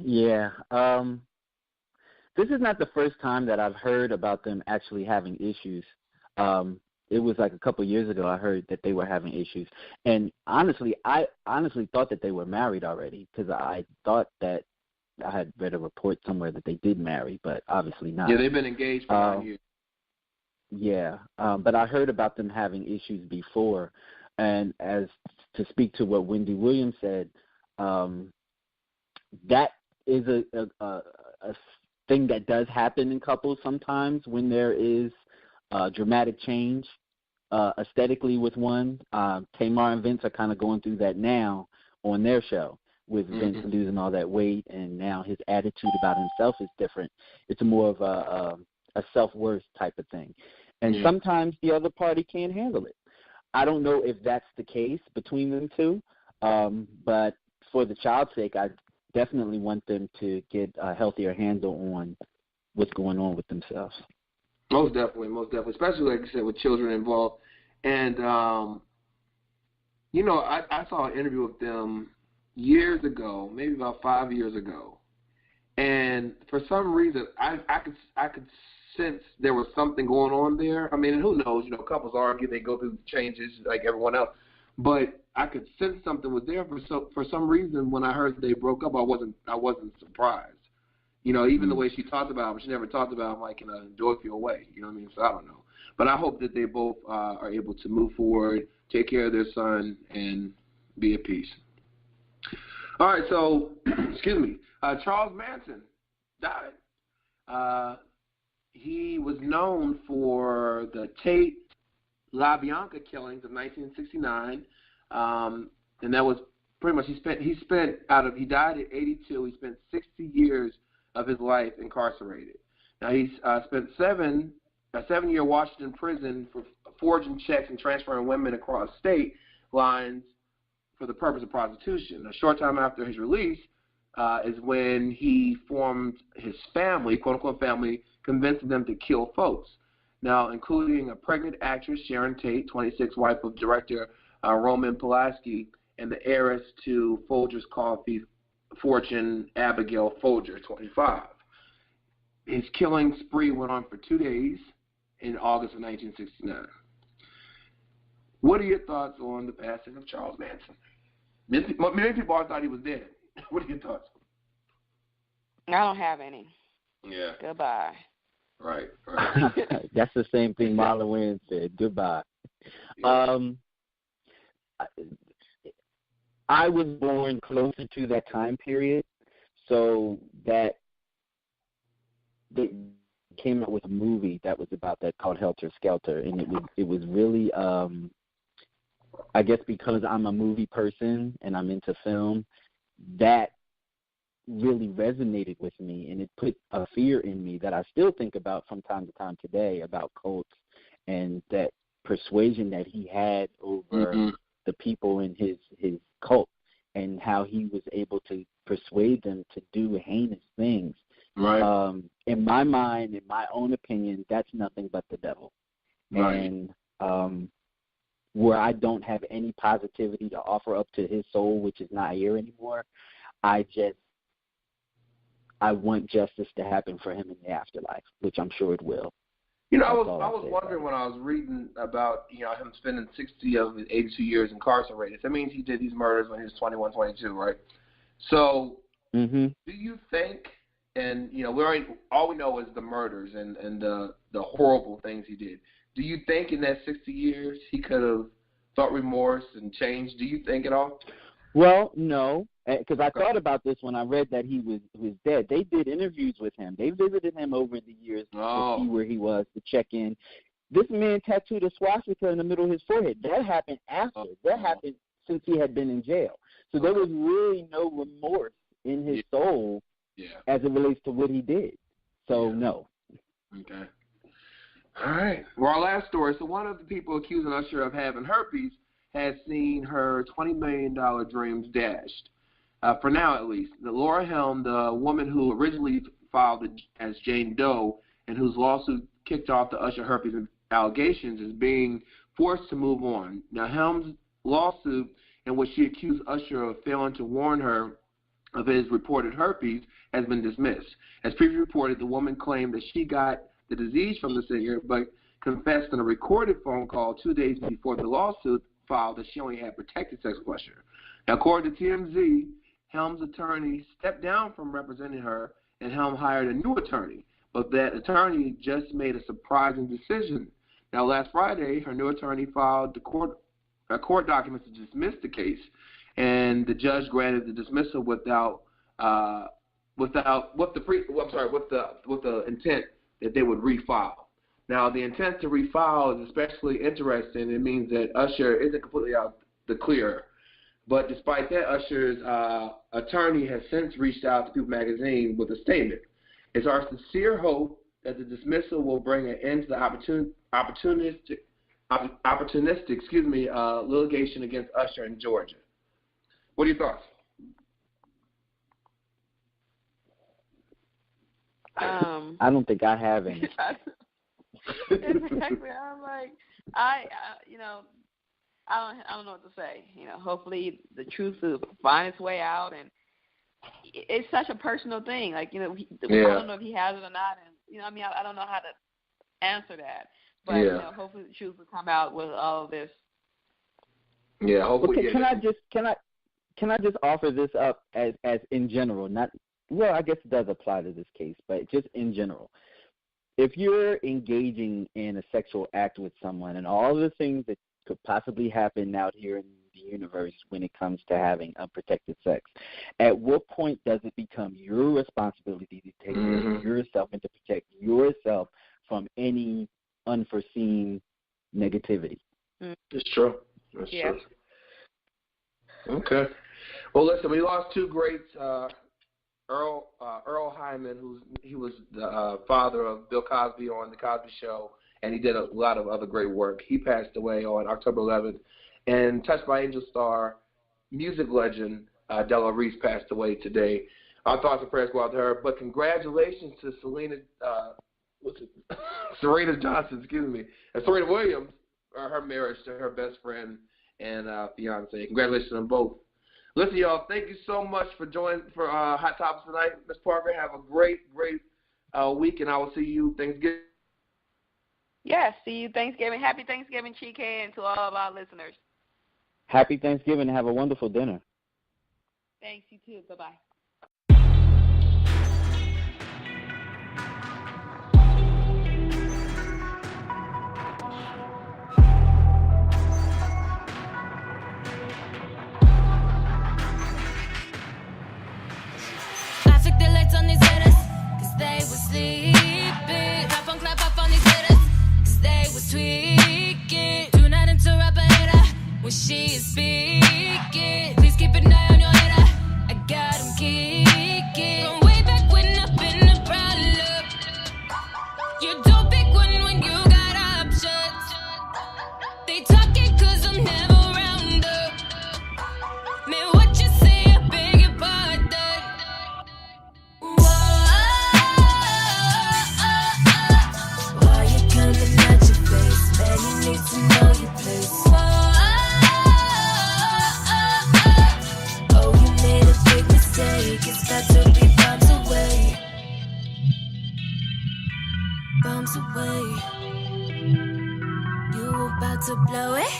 Yeah. This is not the first time that I've heard about them actually having issues. It was like a couple of years ago I heard that they were having issues. And honestly, I thought that they were married already because I thought that I had read a report somewhere that they did marry, but obviously not. Yeah, they've been engaged for 9 years. Yeah, but I heard about them having issues before. And as to speak to what Wendy Williams said, that is a thing that does happen in couples sometimes when there is dramatic change aesthetically with one. Tamar and Vince are kind of going through that now on their show with Vince losing all that weight, and now his attitude about himself is different. It's more of a self-worth type of thing. And sometimes the other party can't handle it. I don't know if that's the case between them two, but for the child's sake, I definitely want them to get a healthier handle on what's going on with themselves. Most definitely, especially, like you said, with children involved. And, I saw an interview with them years ago, maybe about 5 years ago. And for some reason, I could sense there was something going on there. I mean, and who knows, couples argue, they go through changes like everyone else. But I could sense something was there for some reason. When I heard they broke up, I wasn't surprised. Even the way she talked about him, she never talked about him like in a joyful way. You know what I mean? So I don't know. But I hope that they both are able to move forward, take care of their son, and be at peace. All right, so, excuse me, Charles Manson died. He was known for the Tate LaBianca killings of 1969, and that was pretty much, he died at 82, he spent 60 years of his life incarcerated. Now, he spent a 7-year Washington prison for forging checks and transferring women across state lines for the purpose of prostitution. A short time after his release is when he formed his family, quote-unquote family, convincing them to kill folks. Now, including a pregnant actress, Sharon Tate, 26, wife of director Roman Polanski, and the heiress to Folger's coffee fortune, Abigail Folger, 25. His killing spree went on for 2 days in August of 1969. What are your thoughts on the passing of Charles Manson? Many people thought he was dead. What are your thoughts? I don't have any. Yeah. Goodbye. Right. That's the same thing Marlon Wayans said. Goodbye. Yeah. I was born closer to that time period, so that they came out with a movie that was about that called Helter Skelter, and it was really, I guess because I'm a movie person and I'm into film, that really resonated with me, and it put a fear in me that I still think about from time to time today about cults and that persuasion that he had over the people in his cult and how he was able to persuade them to do heinous things. Right. In my mind, in my own opinion, that's nothing but the devil. Right. And where I don't have any positivity to offer up to his soul, which is not here anymore, I want justice to happen for him in the afterlife, which I'm sure it will. I was wondering when I was reading about, him spending 60 of his 82 years incarcerated. That means he did these murders when he was 21, 22, right? So do you think, and, all we know is the murders and the horrible things he did. Do you think in that 60 years he could have felt remorse and changed? Do you think at all? Well, no, because I thought about this when I read that he was dead. They did interviews with him. They visited him over the years to see where he was, to check in. This man tattooed a swastika in the middle of his forehead. That happened after. That happened since he had been in jail. So there was really no remorse in his soul as it relates to what he did. So, no. Okay. All right. Well, our last story. So one of the people accusing Usher of having herpes has seen her $20 million dreams dashed. For now, at least. Laura Helm, the woman who originally filed as Jane Doe and whose lawsuit kicked off the Usher herpes allegations, is being forced to move on. Now, Helm's lawsuit, in which she accused Usher of failing to warn her of his reported herpes has been dismissed. As previously reported, the woman claimed that she got the disease from the singer, but confessed in a recorded phone call 2 days before the lawsuit filed that she only had protected sex with Usher. Now, according to TMZ, Helm's attorney stepped down from representing her, and Helm hired a new attorney, but that attorney just made a surprising decision. Now, last Friday, her new attorney filed the court documents to dismiss the case, and the judge granted the dismissal with the intent that they would refile. Now, the intent to refile is especially interesting. It means that Usher isn't completely out the clear. But despite that, Usher's attorney has since reached out to People Magazine with a statement. It's our sincere hope that the dismissal will bring an end to the opportunistic litigation against Usher in Georgia. What are your thoughts? I don't think I have any. Exactly. I'm like, I don't know what to say. Hopefully the truth will find its way out, and it's such a personal thing. Like, I don't know if he has it or not, and I don't know how to answer that. But hopefully the truth will come out with all of this. Yeah, hopefully. Okay, can I just offer this up as in general? Not well, I guess it does apply to this case, but just in general. If you're engaging in a sexual act with someone and all the things that could possibly happen out here in the universe when it comes to having unprotected sex, at what point does it become your responsibility to take care of yourself and to protect yourself from any unforeseen negativity? It's true. That's true. Okay. Well, listen, we lost two greats. Earl Hyman, he was the father of Bill Cosby on The Cosby Show, and he did a lot of other great work. He passed away on October 11th. And Touched by Angel star, music legend Della Reese passed away today. Our thoughts and prayers go out to her. But congratulations to Serena Johnson, and Serena Williams, her marriage to her best friend and fiance. Congratulations on both. Listen, y'all, thank you so much for joining for Hot Topics tonight. Ms. Parker, have a great week, and I will see you Thanksgiving. Yeah, see you Thanksgiving. Happy Thanksgiving, Chike, and to all of our listeners. Happy Thanksgiving and have a wonderful dinner. Thanks, you too. Bye-bye. The lights on these hitters, cause they were sleeping. Clap on these hitters, cause they was tweaking. Do not interrupt a hitter when she is speaking. Please keep an eye on your hitter, I got him kicking. From way back when I've been a problem, you don't pick one when you got options. They talking cause I'm never round up. Man, what you say, I beg your pardon. Need to know your place. Oh, you made a big mistake. It's got to be bombs away. Bombs away. You about to blow it?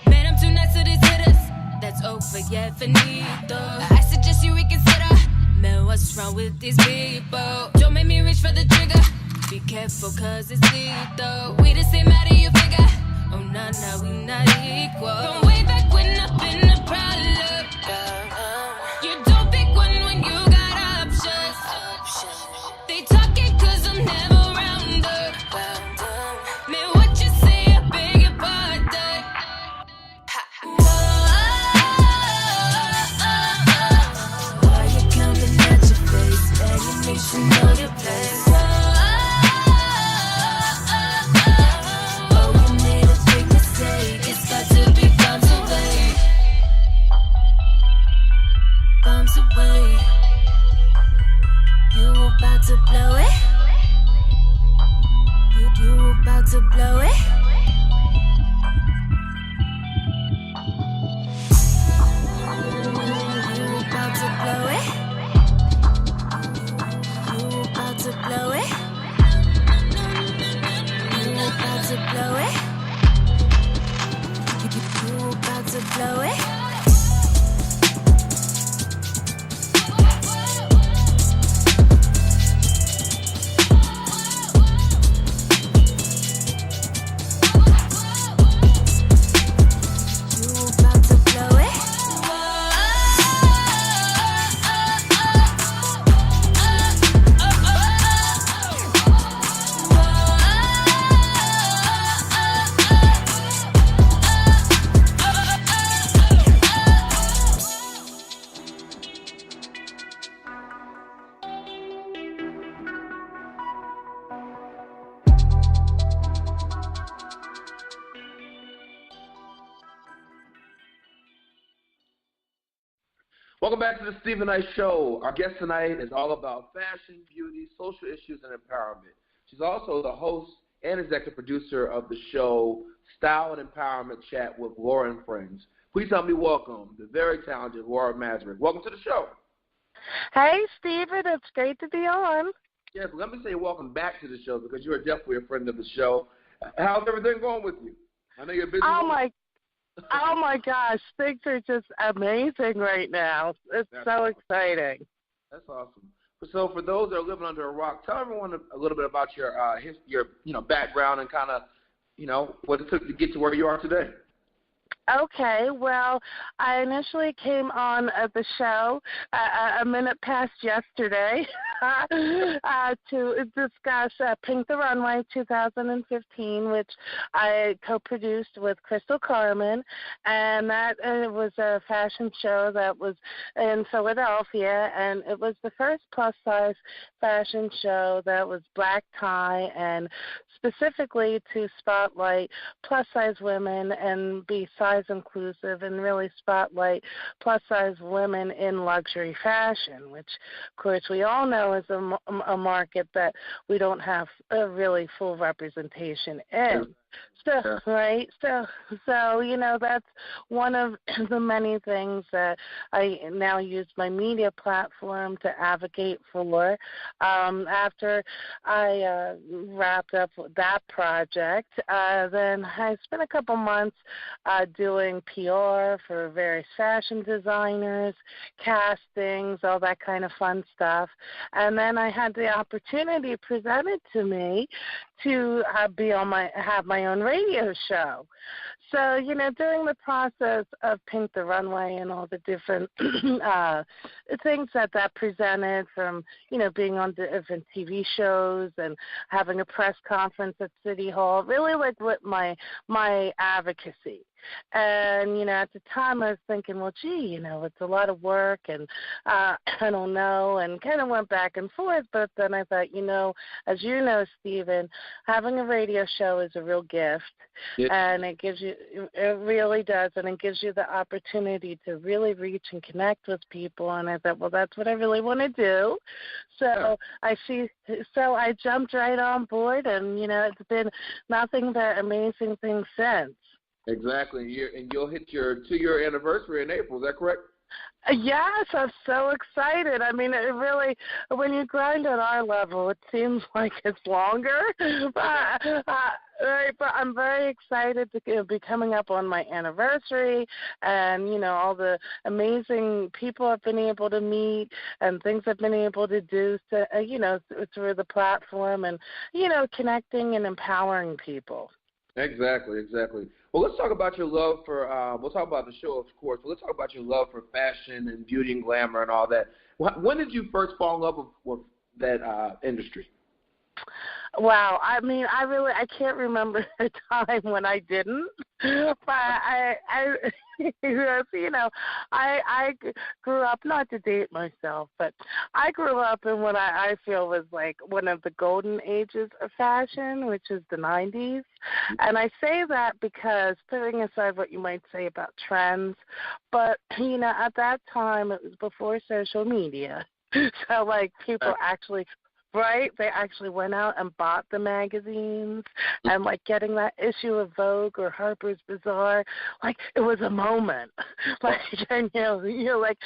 Man, I'm too nice to these hitters. That's over, yeah, finito. I suggest you reconsider. Man, what's wrong with these people? Don't make me reach for the trigger. Be careful, cause it's lethal. We the same out of you figure. Oh, nah, we not equal. From way back when I've been a problem. You don't pick one when you got options. They talking cause I'm never round up. Man, what you say, I beg your pardon. Why you coming at your face? Man, you need to know your place. It's got to be bombs away. Bombs away. You about to blow it? You about to blow it? You about to blow it? to blow it. You about to blow it. Welcome back to the Stephen Knight Show. Our guest tonight is all about fashion, beauty, social issues, and empowerment. She's also the host and executive producer of the show Style and Empowerment Chat with Laura and Friends. Please help me welcome the very talented Laura Mazurek. Welcome to the show. Hey, Stephen. It's great to be on. Yes, let me say welcome back to the show because you are definitely a friend of the show. How's everything going with you? I know you're busy. Oh my gosh, things are just amazing right now. It's That's so awesome. Exciting. That's awesome. So for those that are living under a rock, tell everyone a little bit about your background and kind of what it took to get to where you are today. Okay, well, I initially came on the show a minute past yesterday to discuss Pink the Runway 2015, which I co-produced with Crystal Carmen, and that was a fashion show that was in Philadelphia, and it was the first plus-size fashion show that was black tie and specifically to spotlight plus-size women and be size inclusive and really spotlight plus-size women in luxury fashion, which, of course, we all know is a market that we don't have a really full representation in. So, right? So that's one of the many things that I now use my media platform to advocate for. After I wrapped up that project, then I spent a couple months doing PR for various fashion designers, castings, all that kind of fun stuff. And then I had the opportunity presented to me to have my own radio show. So, during the process of Pink the Runway and all the different things that presented from, being on different TV shows and having a press conference at City Hall, really like what my advocacy. And, at the time I was thinking, well, gee, it's a lot of work and I don't know, and kind of went back and forth. But then I thought, as you know, Stephen, having a radio show is a real gift. And it really does, and it gives you the opportunity to really reach and connect with people. And I thought, well, that's what I really want to do. So I jumped right on board, and, it's been nothing but amazing things since. Exactly, and you'll hit your 2-year anniversary in April. Is that correct? Yes, I'm so excited. I mean, it really, when you grind at our level, it seems like it's longer. But I'm very excited to be coming up on my anniversary and, all the amazing people I've been able to meet and things I've been able to do, through the platform and, connecting and empowering people. Exactly. Well, let's talk about your love for, we'll talk about the show, of course, but let's talk about your love for fashion and beauty and glamour and all that. When did you first fall in love with that industry? Wow, I mean, I can't remember a time when I didn't, but I grew up, not to date myself, but I grew up in what I feel was like one of the golden ages of fashion, which is the 90s. And I say that because, putting aside what you might say about trends, but, at that time, it was before social media. So, people actually right? They actually went out and bought the magazines, and like getting that issue of Vogue or Harper's Bazaar, like it was a moment. Like, and you're like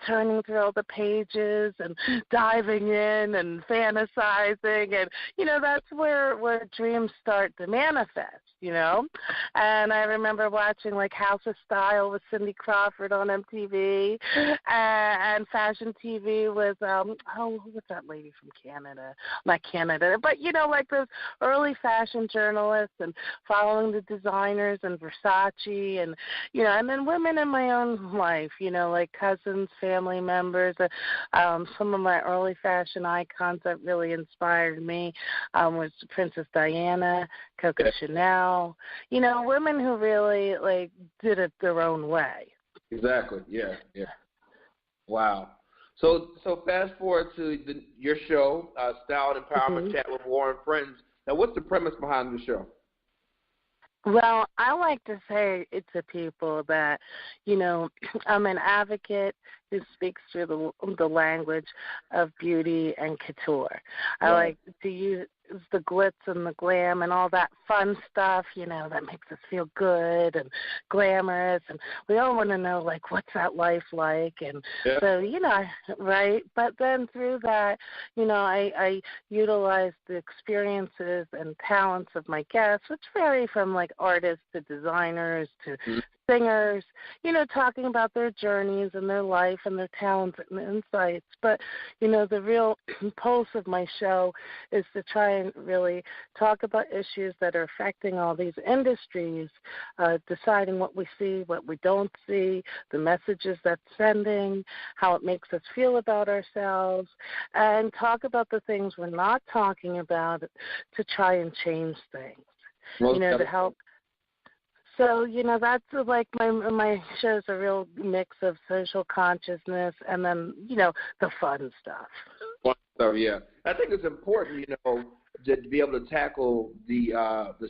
turning through all the pages and diving in and fantasizing, and that's where dreams start to manifest. And I remember watching like House of Style with Cindy Crawford on MTV, and Fashion TV with what's that lady from Canada? Not Canada, but like those early fashion journalists, and following the designers and Versace, and and then women in my own life, like cousins, family members. Some of my early fashion icons that really inspired me was Princess Diana, Coco Chanel. Women who really like did it their own way. Exactly. Yeah. Wow. So fast forward to your show, Style and Empowerment Chat with Warren Friends. Now, what's the premise behind the show? Well, I like to say it to people that, I'm an advocate who speaks through the language of beauty and couture. I like to use the glitz and the glam and all that fun stuff, that makes us feel good and glamorous. And we all want to know, like, what's that life like? And so, right? But then through that, I utilize the experiences and talents of my guests, which vary from, like, artists to designers to singers, talking about their journeys and their life and their talents and insights. But, the real pulse of my show is to try and really talk about issues that are affecting all these industries, deciding what we see, what we don't see, the messages that's sending, how it makes us feel about ourselves, and talk about the things we're not talking about to try and change things, to help. So, that's like my show's a real mix of social consciousness and then, the fun stuff. So, yeah. I think it's important, to be able to tackle the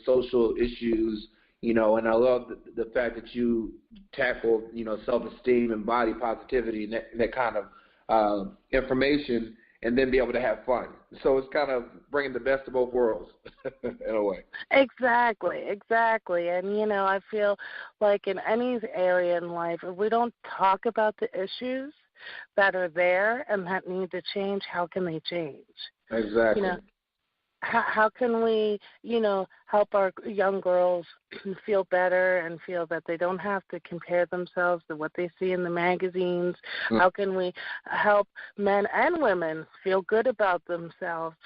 social issues, and I love the fact that you tackle, self-esteem and body positivity and that kind of information, and then be able to have fun. So it's kind of bringing the best of both worlds in a way. Exactly. And, I feel like in any area in life, if we don't talk about the issues that are there and that need to change, how can they change? Exactly. How can we, help our young girls feel better and feel that they don't have to compare themselves to what they see in the magazines? How can we help men and women feel good about themselves,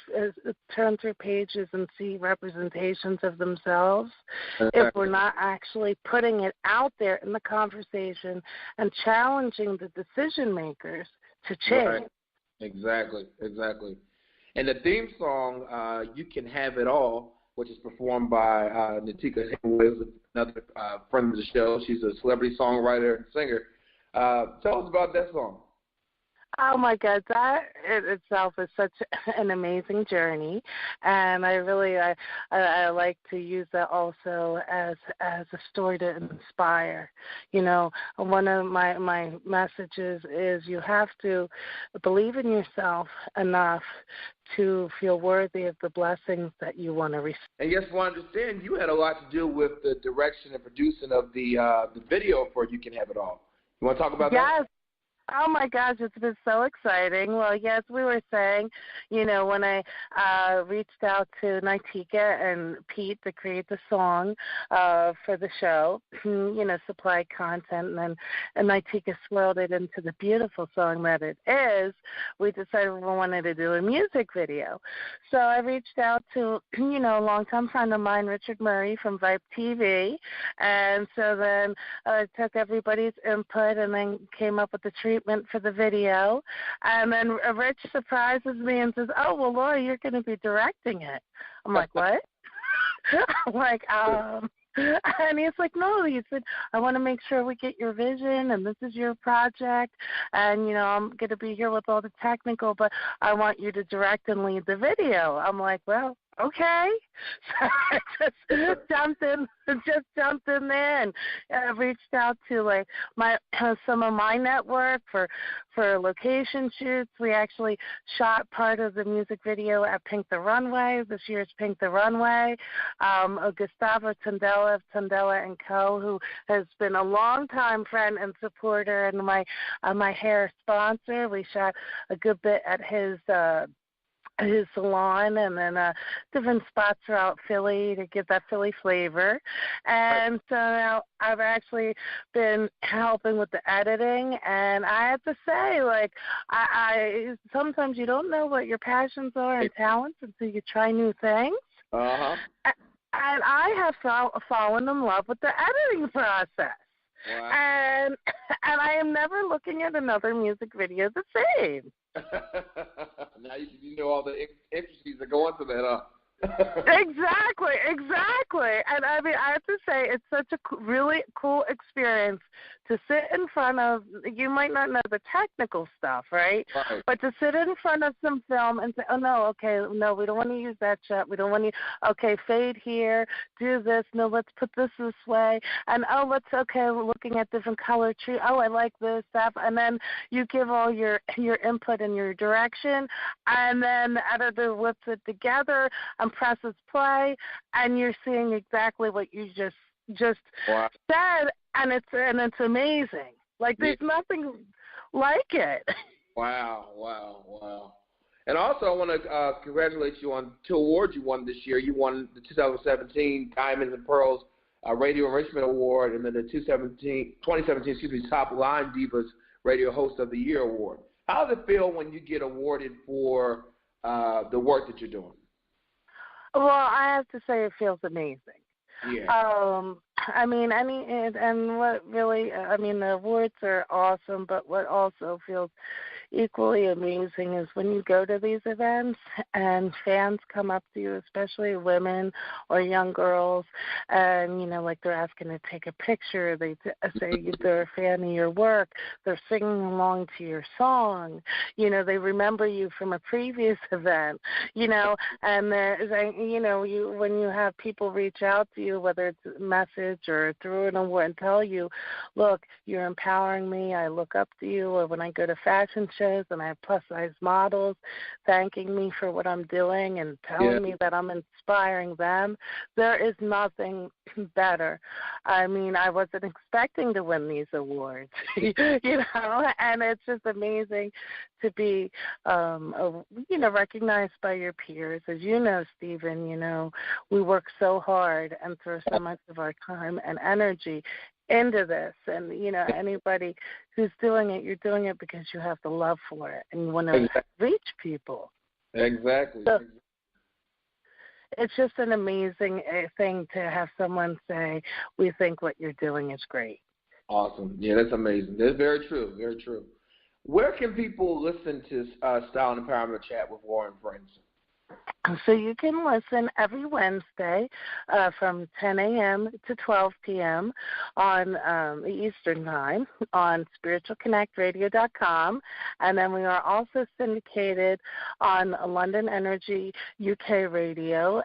turn through pages and see representations of themselves, if we're not actually putting it out there in the conversation and challenging the decision makers to change? Right. Exactly. And the theme song, You Can Have It All, which is performed by Natika Hemingway, another friend of the show. She's a celebrity songwriter and singer. Tell us about that song. Oh, my God, that in itself is such an amazing journey, and I really I like to use that also as a story to inspire. One of my messages is you have to believe in yourself enough to feel worthy of the blessings that you want to receive. And yes, I understand you had a lot to do with the direction and producing of the video for You Can Have It All. You want to talk about that? Yes. Oh, my gosh, it's been so exciting. Well, yes, we were saying, when I reached out to Natika and Pete to create the song for the show, supply content, and Natika swirled it into the beautiful song that it is, we decided we wanted to do a music video. So I reached out to, a longtime friend of mine, Richard Murray from Vibe TV, and so then I took everybody's input and then came up with the treatment for the video, and then Rich surprises me and says, "Oh, well, Laura, you're going to be directing it." I'm like, "What?" I'm like, and he's like, "No," he said, "I want to make sure we get your vision, and this is your project, and, I'm going to be here with all the technical, but I want you to direct and lead the video." I'm like, "Well, okay. So I just jumped in there and reached out to like some of my network for location shoots. We actually shot part of the music video at Pink the Runway, this year's Pink the Runway. Gustavo Tondela of Tondela and Co., who has been a longtime friend and supporter and my hair sponsor. We shot a good bit at his salon, and then different spots throughout Philly to get that Philly flavor. And so now I've actually been helping with the editing, and I have to say, like, I sometimes you don't know what your passions are and talents until you try new things. Uh-huh. And I have fallen in love with the editing process. Wow. And I am never looking at another music video the same. Now you know all the intricacies that go into that, huh? Exactly. And I mean, I have to say, it's such a really cool experience to sit in front of, you might not know the technical stuff, right? But to sit in front of some film and say, oh, no, okay, no, we don't want to use that shot. We don't want to, okay, fade here, do this. No, let's put this way. And, we're looking at different color tree. Oh, I like this stuff. And then you give all your input and your direction, and then the editor whips it together and presses play, and you're seeing exactly what you just said, and it's amazing. Like, there's nothing like it. Wow. And also, I want to congratulate you on 2 awards you won this year. You won the 2017 Diamonds and Pearls Radio Enrichment Award, and then the 2017 Top Line Divas Radio Host of the Year Award. How does it feel when you get awarded for the work that you're doing? Well, I have to say it feels amazing. Yeah. I mean, what really, I mean, the awards are awesome, but what also feels equally amazing is when you go to these events and fans come up to you, especially women or young girls, and, like they're asking to take a picture. They say they're a fan of your work. They're singing along to your song. They remember you from a previous event, and when you have people reach out to you, whether it's a message or through an award, and tell you, look, you're empowering me, I look up to you, or when I go to fashion shows and I have plus-size models thanking me for what I'm doing and telling me that I'm inspiring them, there is nothing better. I mean, I wasn't expecting to win these awards, and it's just amazing to be, recognized by your peers. As you know, Stephen, we work so hard and throw so much of our time and energy into this, and anybody who's doing it, you're doing it because you have the love for it and you want to reach people. Exactly. So it's just an amazing thing to have someone say, we think what you're doing is great. Awesome. Yeah, that's amazing. That's very true. Where can people listen to Style and Empowerment Chat with Warren Friends? So you can listen every Wednesday from 10 a.m. to 12 p.m. on Eastern Time on spiritualconnectradio.com. And then we are also syndicated on London Energy UK Radio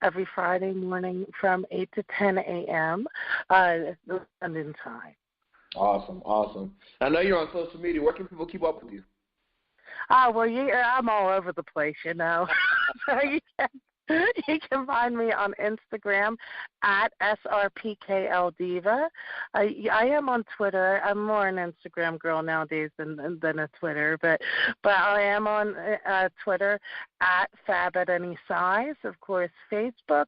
every Friday morning from 8 to 10 a.m. London Time. Awesome. I know you're on social media. Where can people keep up with you? Well, I'm all over the place, So you can find me on Instagram at SRPKLDiva. I am on Twitter. I'm more an Instagram girl nowadays than a Twitter, but I am on Twitter at Fab at Any Size. Of course, Facebook.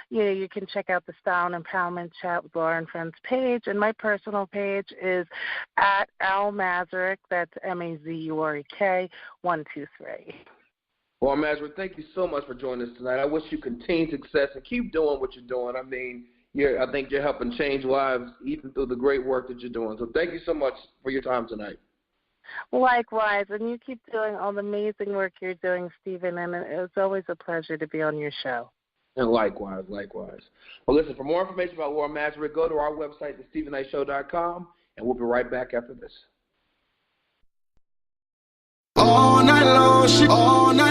You can check out the Style and Empowerment Chat with Laura and Friends page, and my personal page is at Al Mazurek. That's MAZUREK 123. Well, Mazurek, thank you so much for joining us tonight. I wish you continued success and keep doing what you're doing. I mean, I think you're helping change lives even through the great work that you're doing. So thank you so much for your time tonight. Likewise, and you keep doing all the amazing work you're doing, Stephen, and it's always a pleasure to be on your show. And likewise. Well, listen, for more information about Laura Mazurek, go to our website, thestephenknightshow.com, and we'll be right back after this. All night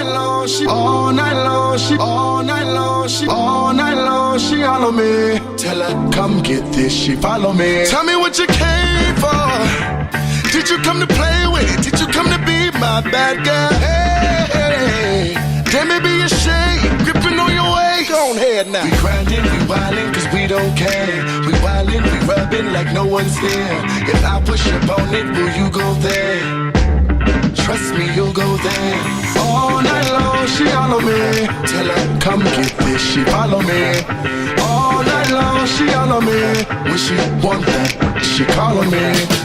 long, all night long, she all night long, she all night long, she all on me. Tell her, come get this, she follow me. Tell me what you came for. Did you come to play with? Did you come to be my bad girl? Hey, let me be ashamed, gripping on your way. Go on ahead now. We grinding, we wildin', cause we don't care. We wildin', we rubbing like no one's here. If I push up on it, will you go there? Trust me, you'll go there. All night long, she all on me. Tell her, come get this, she follow me. All night long, she all on me. When she want that, she call on me.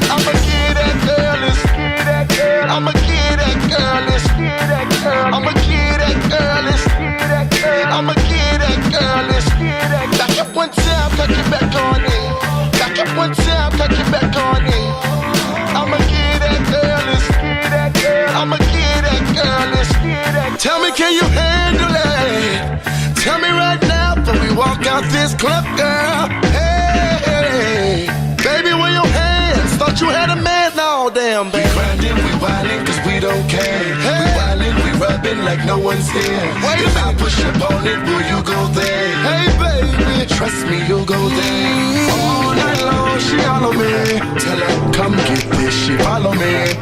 I'ma get that girl, let's get that girl. I'ma get that girl, let's get that girl. I'ma get that girl, let's get that girl. I'ma get that girl, let's get that girl. Back up one time, cut your back on it. Back up one time, cut your back on it. I'ma get that girl, let's get that girl. I'ma get that girl, let's get that. Tell me, can you handle it? Tell me right now, before we walk out this club, girl. Hey, baby, where your hands? Thought you had a man, no, damn, baby. We grindin', we wildin', cause we don't care. Hey. We wildin', we rubbin' like no one's here. Wait, if I push up on it, will you go there? Hey, baby, trust me, you'll go there. All night long, she all on me. Tell her, come get this, she follow me.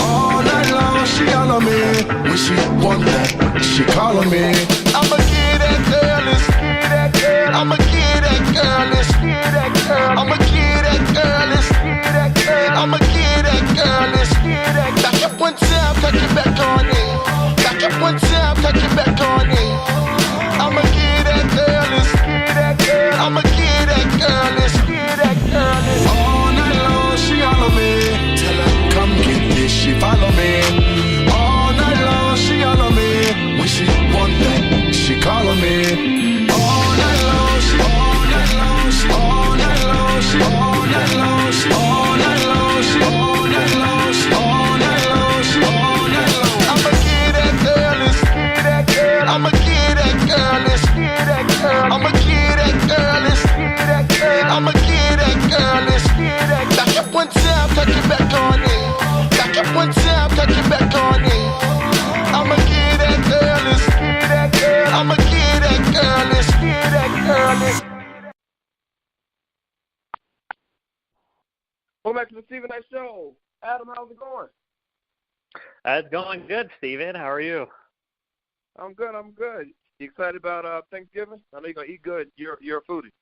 All night long, she all on me. When she want that, she call on me. I'ma get that girl, let's get that girl. I'ma get that girl, let's get that girl. I'ma get that girl, let's get that girl. I'ma get that girl, let's get that. Back up one time, cut your back on it. Back up one time, cut your back on it. I'ma get that girl, let's get that girl. I'ma get that girl, let's get that girl. All night long, she all on me. Tell her, come get this, she follow me. All night long, she all on me. When she want that, she call on me. All night long, she all night long, she all night long, she all night long, she all night long, she all night long, she all night long, she all night long. I'ma get that girl, let's get that girl. I'ma get that girl, let's get that girl. I'ma get that girl, let's get that girl. I'ma get that girl, let's get that. Back up one time, cut your back on it. Back up one time, cut your back on it. I'ma get that girl, let's get that girl. I'ma get that girl, let's get that girl. Welcome back to the Stephen Knight Show. Adam, how's it going? It's going good, Stephen. How are you? I'm good. You excited about Thanksgiving? I know you're gonna eat good. You're a foodie.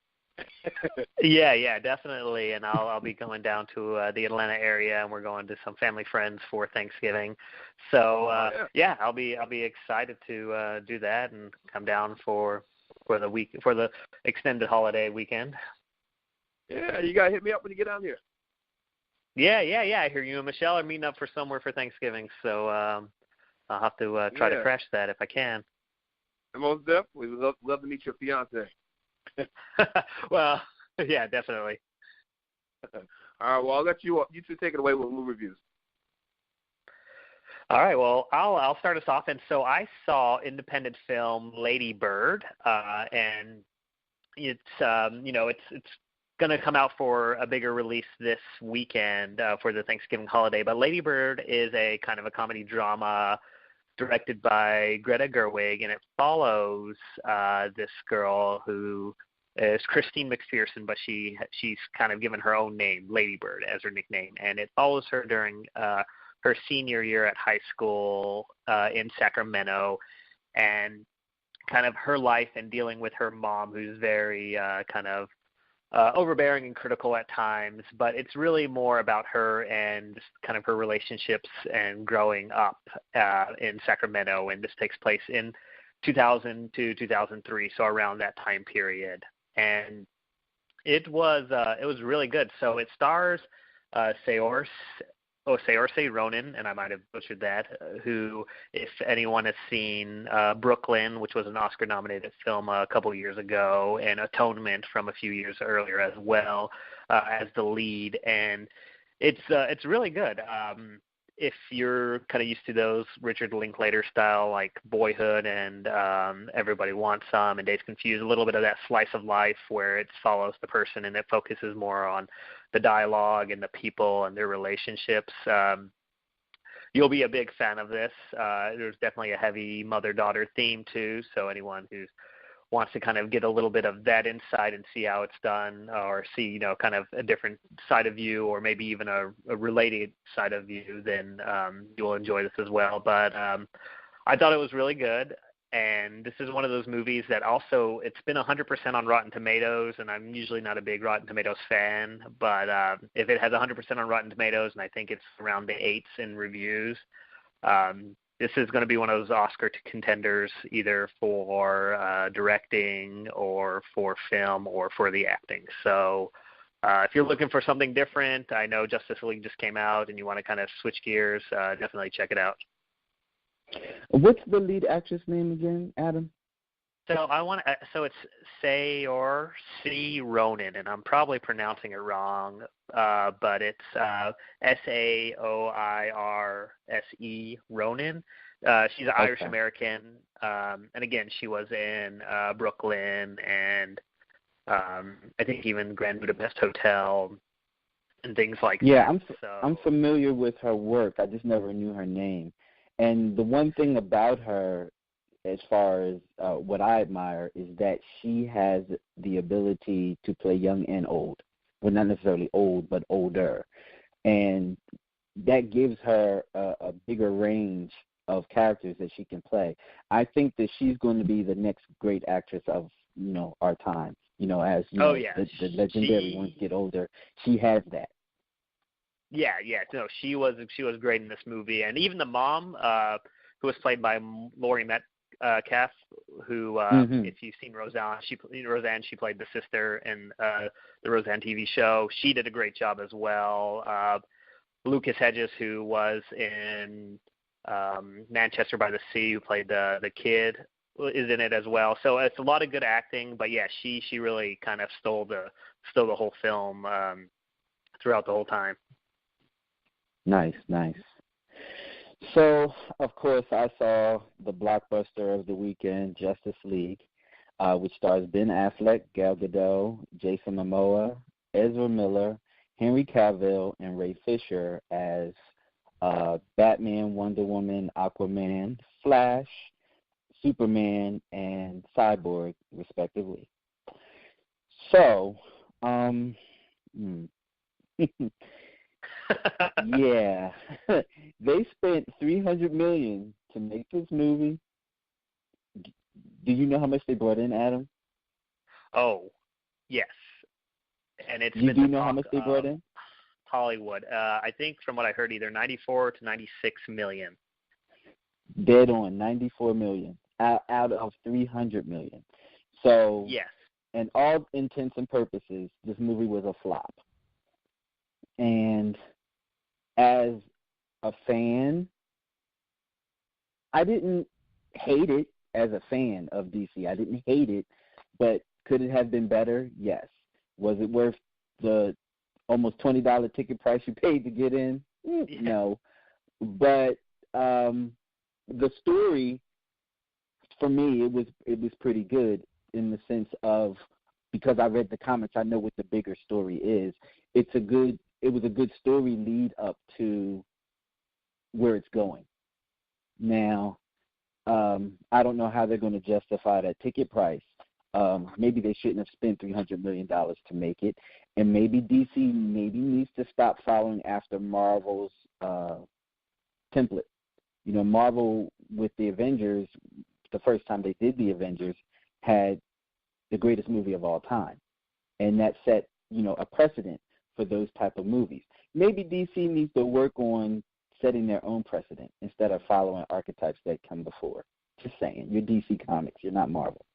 Yeah, definitely. And I'll be going down to the Atlanta area, and we're going to some family friends for Thanksgiving. So yeah, I'll be excited to do that and come down for the extended holiday weekend. Yeah, you gotta hit me up when you get down here. Yeah. I hear you and Michelle are meeting up for somewhere for Thanksgiving, so I'll have to try to crash that if I can. Most definitely. We'd love to meet your fiance. Well, yeah, definitely. All right, well, I'll let you two take it away with movie reviews. All right, well, I'll start us off. And so I saw independent film Lady Bird, and it's it's going to come out for a bigger release this weekend for the Thanksgiving holiday. But Lady Bird is a kind of a comedy drama directed by Greta Gerwig, and it follows this girl who is Christine McPherson, but she's kind of given her own name, Lady Bird, as her nickname, and it follows her during her senior year at high school in Sacramento, and kind of her life and dealing with her mom, who's very kind of overbearing and critical at times, but it's really more about her and just kind of her relationships and growing up in Sacramento, and this takes place in 2000 to 2003, so around that time period. And it was really good. So it stars Saoirse Ronan, and I might have butchered that, who, if anyone has seen Brooklyn, which was an Oscar-nominated film a couple years ago, and Atonement from a few years earlier as well, as the lead. And it's really good. If you're kind of used to those Richard Linklater style, like Boyhood and Everybody Wants Some and Dazed Confused, a little bit of that slice of life where it follows the person and it focuses more on the dialogue and the people and their relationships. you'll be a big fan of this. There's definitely a heavy mother-daughter theme too, so anyone who wants to kind of get a little bit of that insight and see how it's done, or see, kind of a different side of you, or maybe even a related side of you, then you will enjoy this as well. But I thought it was really good. And this is one of those movies that also, it's been 100% on Rotten Tomatoes, and I'm usually not a big Rotten Tomatoes fan, but if it has 100% on Rotten Tomatoes, and I think it's around the 8s in reviews, this is going to be one of those Oscar contenders, either for directing or for film or for the acting. So if you're looking for something different, I know Justice League just came out, and you want to kind of switch gears, definitely check it out. What's the lead actress name again, Adam? So it's Saoirse Ronan, and I'm probably pronouncing it wrong, but it's Saoirse Ronan. She's an Irish American, and again, she was in Brooklyn and I think even Grand Budapest Hotel and things like that. Yeah, I'm familiar with her work. I just never knew her name. And the one thing about her, as far as what I admire, is that she has the ability to play young and old. Well, not necessarily old, but older. And that gives her a bigger range of characters that she can play. I think that she's going to be the next great actress of, our time. As the legendary ones get older, she has that. Yeah. No, she was great in this movie, and even the mom, who was played by Laurie Metcalf, who, if you've seen Roseanne, she played the sister in the Roseanne TV show. She did a great job as well. Lucas Hedges, who was in Manchester by the Sea, who played the kid, is in it as well. So it's a lot of good acting, but yeah, she really kind of stole the whole film throughout the whole time. Nice. So, of course, I saw the blockbuster of the weekend, Justice League, which stars Ben Affleck, Gal Gadot, Jason Momoa, Ezra Miller, Henry Cavill, and Ray Fisher as Batman, Wonder Woman, Aquaman, Flash, Superman, and Cyborg, respectively. So, yeah, they spent $300 million to make this movie. Do you know how much they brought in, Adam? Oh, yes. And it's you do know how much they brought in? Hollywood. I think from what I heard, either 94 to 96 million. Dead on, 94 million out of 300 million. So, yes. And all intents and purposes, this movie was a flop. And as a fan, I didn't hate it as a fan of DC. I didn't hate it, but could it have been better? Yes. Was it worth the almost $20 ticket price you paid to get in? No. But the story, for me, it was pretty good in the sense of, because I read the comics, I know what the bigger story is. It was a good story lead up to where it's going. Now, I don't know how they're going to justify that ticket price. Maybe they shouldn't have spent $300 million to make it, and maybe DC needs to stop following after Marvel's template. Marvel with the Avengers, the first time they did the Avengers, had the greatest movie of all time, and that set a precedent for those type of movies. Maybe DC needs to work on setting their own precedent instead of following archetypes that come before. Just saying, you're DC Comics, you're not Marvel.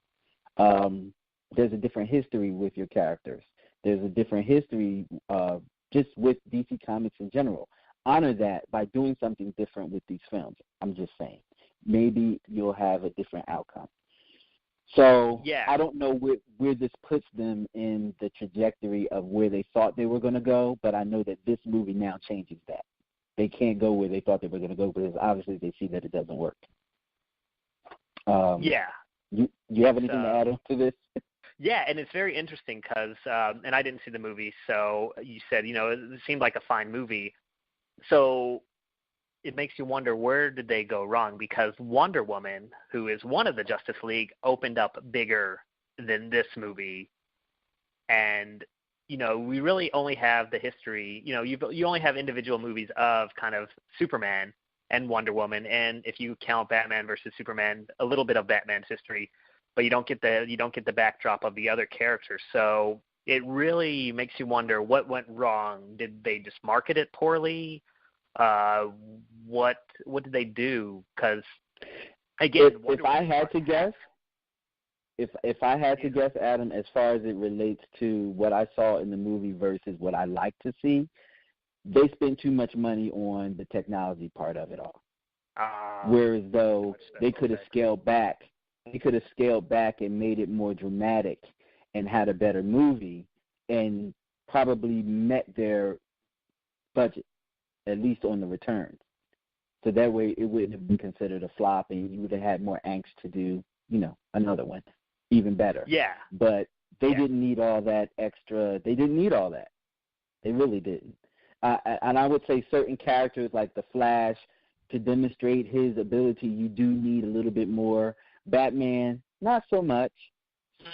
There's a different history with your characters. There's a different history just with DC Comics in general. Honor that by doing something different with these films. I'm just saying. Maybe you'll have a different outcome. So yeah. I don't know where this puts them in the trajectory of where they thought they were going to go, but I know that this movie now changes that. They can't go where they thought they were going to go because obviously they see that it doesn't work. Yeah. You have anything to add on to this? Yeah, and it's very interesting because, and I didn't see the movie, so you said, it seemed like a fine movie. So it makes you wonder, where did they go wrong? Because Wonder Woman, who is one of the Justice League, opened up bigger than this movie. And, you know, we really only have the history, you know, you only have individual movies of kind of Superman and Wonder Woman, and if you count Batman versus Superman, a little bit of Batman's history, but you don't get the backdrop of the other characters. So it really makes you wonder what went wrong. Did they just market it poorly? What did they do? Because again, if I had to guess, if I had to guess, Adam, as far as it relates to what I saw in the movie versus what I like to see, they spent too much money on the technology part of it all. Whereas though they could have scaled back, and made it more dramatic and had a better movie and probably met their budget, at least on the returns. So that way it wouldn't have been considered a flop, and you would have had more angst to do, you know, another one, even better. Yeah. But they didn't need all that extra. They didn't need all that. They really didn't. And I would say certain characters like the Flash, to demonstrate his ability, you do need a little bit more. Batman, not so much.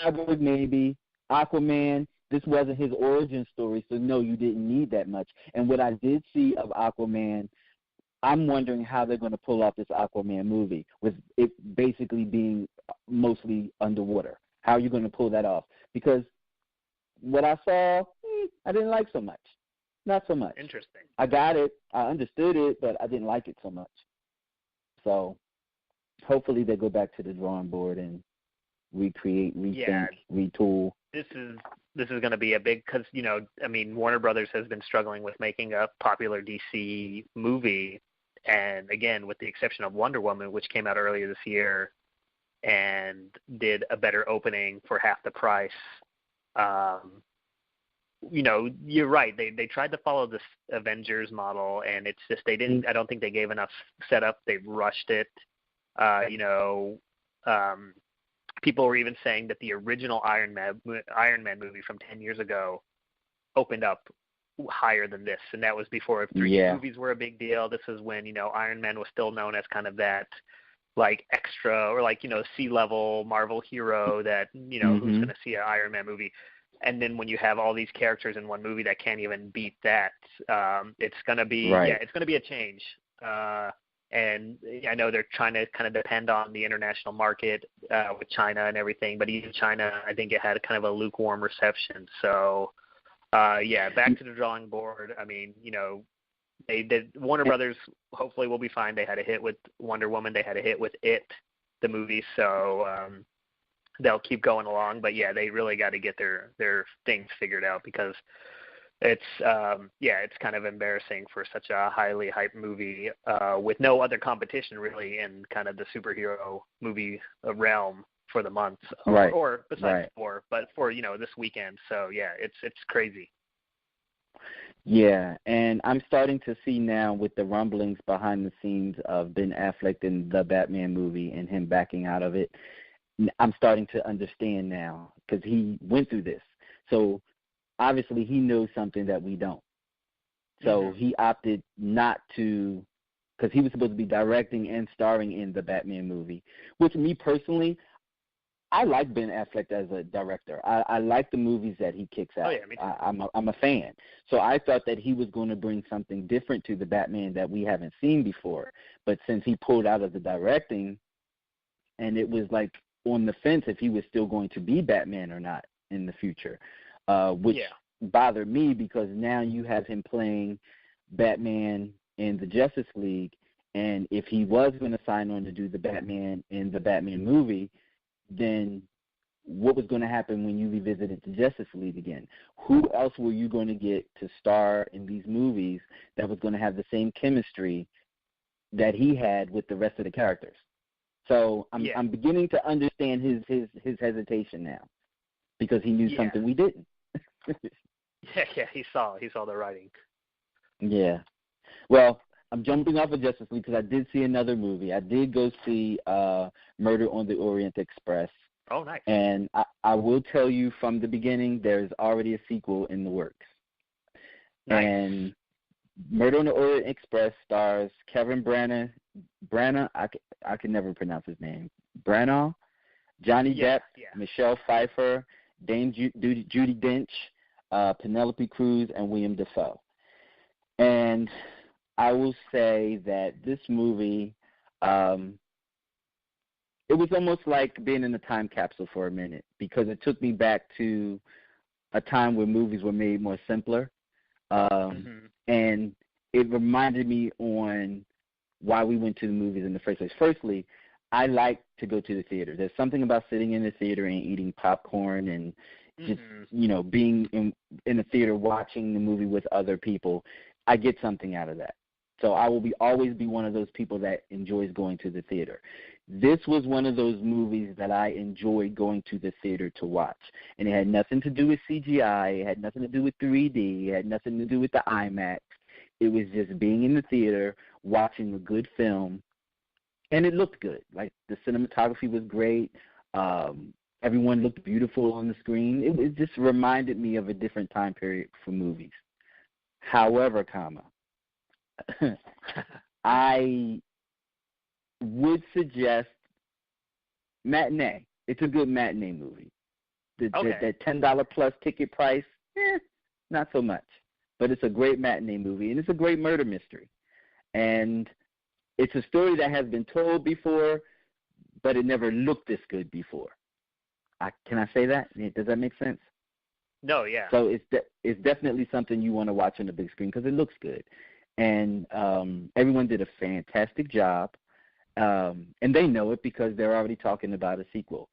Cyborg, maybe. Aquaman, this wasn't his origin story, so no, you didn't need that much. And what I did see of Aquaman, I'm wondering how they're going to pull off this Aquaman movie with it basically being mostly underwater. How are you going to pull that off? Because what I saw, I didn't like so much. Not so much. Interesting. I got it. I understood it, but I didn't like it so much. So hopefully they go back to the drawing board and recreate, rethink, retool. This is going to be a big, because, you know, I mean, Warner Brothers has been struggling with making a popular DC movie. And again, with the exception of Wonder Woman, which came out earlier this year and did a better opening for half the price. You know, you're right. They tried to follow this Avengers model, and it's just they didn't. I don't think they gave enough setup. They rushed it. You know, people were even saying that the original Iron Man movie from 10 years ago opened up higher than this, and that was before 3D movies were a big deal. This is when, you know, Iron Man was still known as kind of that, like, extra or, like, you know, C-level Marvel hero that, you know, who's going to see an Iron Man movie. And then when you have all these characters in one movie that can't even beat that, it's going to be it's going to be a change. And I know they're trying to kind of depend on the international market with China and everything, but even China, I think it had kind of a lukewarm reception. So, back to the drawing board. I mean, you know, they did. Warner Brothers hopefully will be fine. They had a hit with Wonder Woman. They had a hit with It, the movie. So they'll keep going along. But yeah, they really got to get their things figured out, because it's it's kind of embarrassing for such a highly hyped movie with no other competition really in kind of the superhero movie realm for the month, or besides but for, you know, this weekend. So yeah, it's crazy. Yeah, and I'm starting to see now with the rumblings behind the scenes of Ben Affleck in the Batman movie and him backing out of it. I'm starting to understand now, because he went through this. So obviously he knows something that we don't. So he opted not to, because he was supposed to be directing and starring in the Batman movie, which me personally, I like Ben Affleck as a director. I like the movies that he kicks out. Oh, yeah, me too. I'm a fan. So I thought that he was going to bring something different to the Batman that we haven't seen before. But since he pulled out of the directing, and it was like on the fence if he was still going to be Batman or not in the future, which bothered me, because now you have him playing Batman in the Justice League, and if he was going to sign on to do the Batman in the Batman movie, then what was going to happen when you revisited the Justice League again? Who else were you going to get to star in these movies that was going to have the same chemistry that he had with the rest of the characters? So I'm beginning to understand his hesitation now, because he knew something we didn't. He saw the writing. Yeah. Well, I'm jumping off of Justice League because I did see another movie. I did go see Murder on the Orient Express. Oh, nice. And I will tell you from the beginning, there's already a sequel in the works. Nice. And Murder on the Orient Express stars Kevin Branagh. I can never pronounce his name. Branagh, Johnny Depp, Michelle Pfeiffer, Dame Judi Dench, Penelope Cruz, and William Dafoe. And I will say that this movie, it was almost like being in a time capsule for a minute, because it took me back to a time where movies were made more simpler. And it reminded me on why we went to the movies in the first place. Firstly, I like to go to the theater. There's something about sitting in the theater and eating popcorn and just, being in the theater watching the movie with other people. I get something out of that. So I will always be one of those people that enjoys going to the theater. This was one of those movies that I enjoyed going to the theater to watch. And it had nothing to do with CGI. It had nothing to do with 3D. It had nothing to do with the IMAX. It was just being in the theater, watching a good film. And it looked good. Like, the cinematography was great. Everyone looked beautiful on the screen. It just reminded me of a different time period for movies. However, I would suggest matinee. It's a good matinee movie. That $10 plus ticket price, not so much. But it's a great matinee movie, and it's a great murder mystery. And it's a story that has been told before, but it never looked this good before. Can I say that? Does that make sense? No, yeah. So it's definitely something you want to watch on the big screen because it looks good. And everyone did a fantastic job. And they know it because they're already talking about a sequel.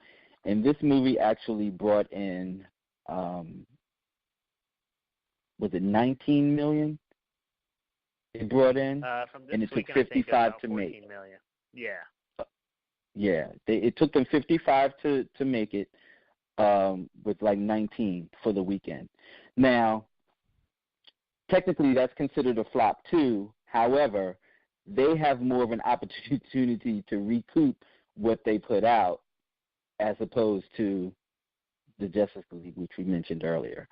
And this movie actually brought in, was it $19 million? It brought in, and it took 55 to make. Million. Yeah. Yeah, it took them 55 to make it, with like 19 for the weekend. Now, technically, that's considered a flop too. However, they have more of an opportunity to recoup what they put out, as opposed to the Justice League, which we mentioned earlier.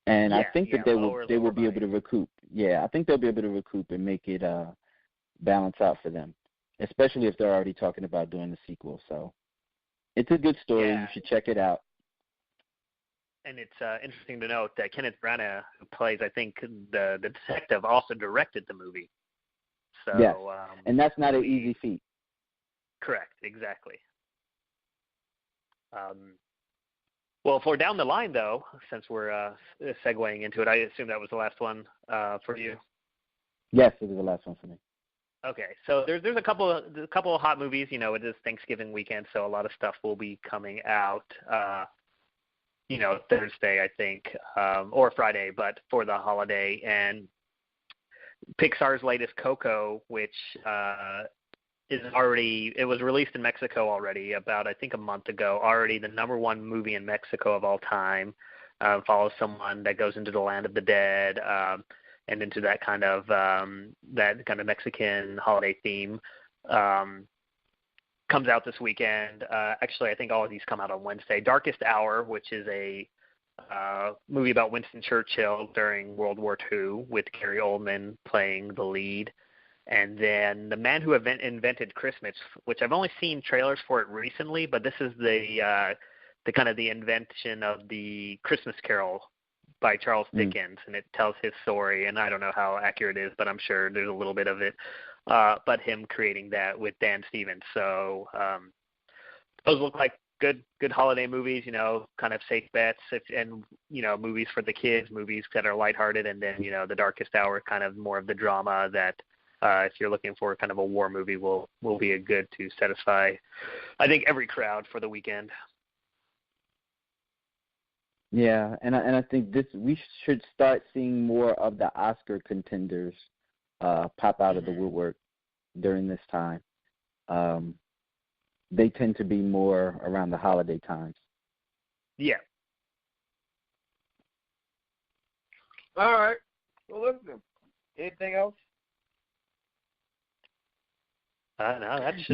And I think that they will be able to recoup. Yeah, I think they'll be able to recoup and make it balance out for them, especially if they're already talking about doing the sequel. So it's a good story. Yeah. You should check it out. And it's interesting to note that Kenneth Branagh, who plays, I think, the detective, also directed the movie. So, yes, and that's not an easy feat. Correct, exactly. Well, if we're down the line, though, since we're segueing into it, I assume that was the last one for you. Yes, it was the last one for me. Okay, so there's a couple of hot movies. You know, it is Thanksgiving weekend, so a lot of stuff will be coming out. Thursday, I think, or Friday, but for the holiday. And Pixar's latest Coco, which it was released in Mexico already about, I think, a month ago, already the number one movie in Mexico of all time. Follows someone that goes into the land of the dead and into that kind of Mexican holiday theme. Comes out this weekend. Actually, I think all of these come out on Wednesday. Darkest Hour, which is a movie about Winston Churchill during World War II, with Gary Oldman playing the lead. And then The Man Who Invented Christmas, which I've only seen trailers for it recently, but this is the kind of the invention of the Christmas Carol by Charles Dickens, and it tells his story. And I don't know how accurate it is, but I'm sure there's a little bit of it. But him creating that with Dan Stevens. So those look like good holiday movies, kind of safe bets, and movies for the kids, movies that are lighthearted, and then The Darkest Hour, kind of more of the drama that if you're looking for kind of a war movie, will be a good to satisfy, I think, every crowd for the weekend. Yeah, and I think we should start seeing more of the Oscar contenders pop out of the woodwork during this time. They tend to be more around the holiday times. Yeah. All right. Well, listen. Anything else? No, that's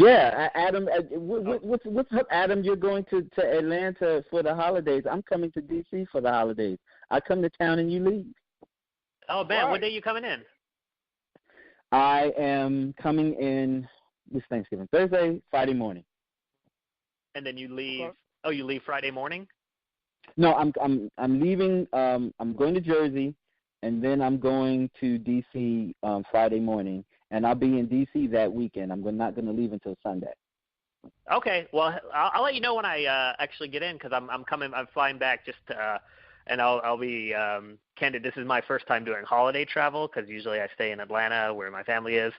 Adam. What's up, Adam? You're going to Atlanta for the holidays. I'm coming to D.C. for the holidays. I come to town and you leave. Oh, man, what day are you coming in? I am coming in this Thanksgiving, Thursday, Friday morning. And then you leave. Oh, you leave Friday morning? No, I'm leaving. I'm going to Jersey, and then I'm going to D.C. Friday morning, and I'll be in D.C. that weekend. I'm not going to leave until Sunday. Okay, well, I'll let you know when I actually get in because I'm flying back just and I'll be candid. This is my first time doing holiday travel because usually I stay in Atlanta where my family is.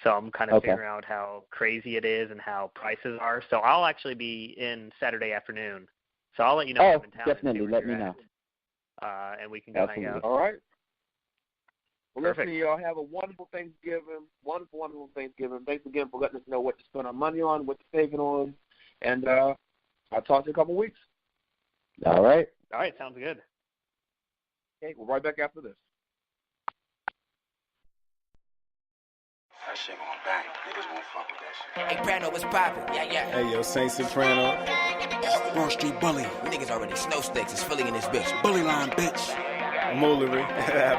So I'm kind of figuring out how crazy it is and how prices are. So I'll actually be in Saturday afternoon. So I'll let you know when I'm in town. Definitely, let me know. And we can go hang out. All right. Well, Perfect. listen, y'all have a wonderful Thanksgiving. Wonderful Thanksgiving. Thanks again for letting us know what to spend our money on, what to save it on. And I'll talk to you in a couple of weeks. All right. All right, sounds good. Okay, we'll be right back after this. That shit gon' bang. Niggas won't fuck with that shit. Hey, Prano, what's poppin'? Yeah. Hey, yo, Saint Soprano. Broad Street Bully. Niggas already snow sticks. It's Philly in this bitch. Bully line, bitch. Moolery.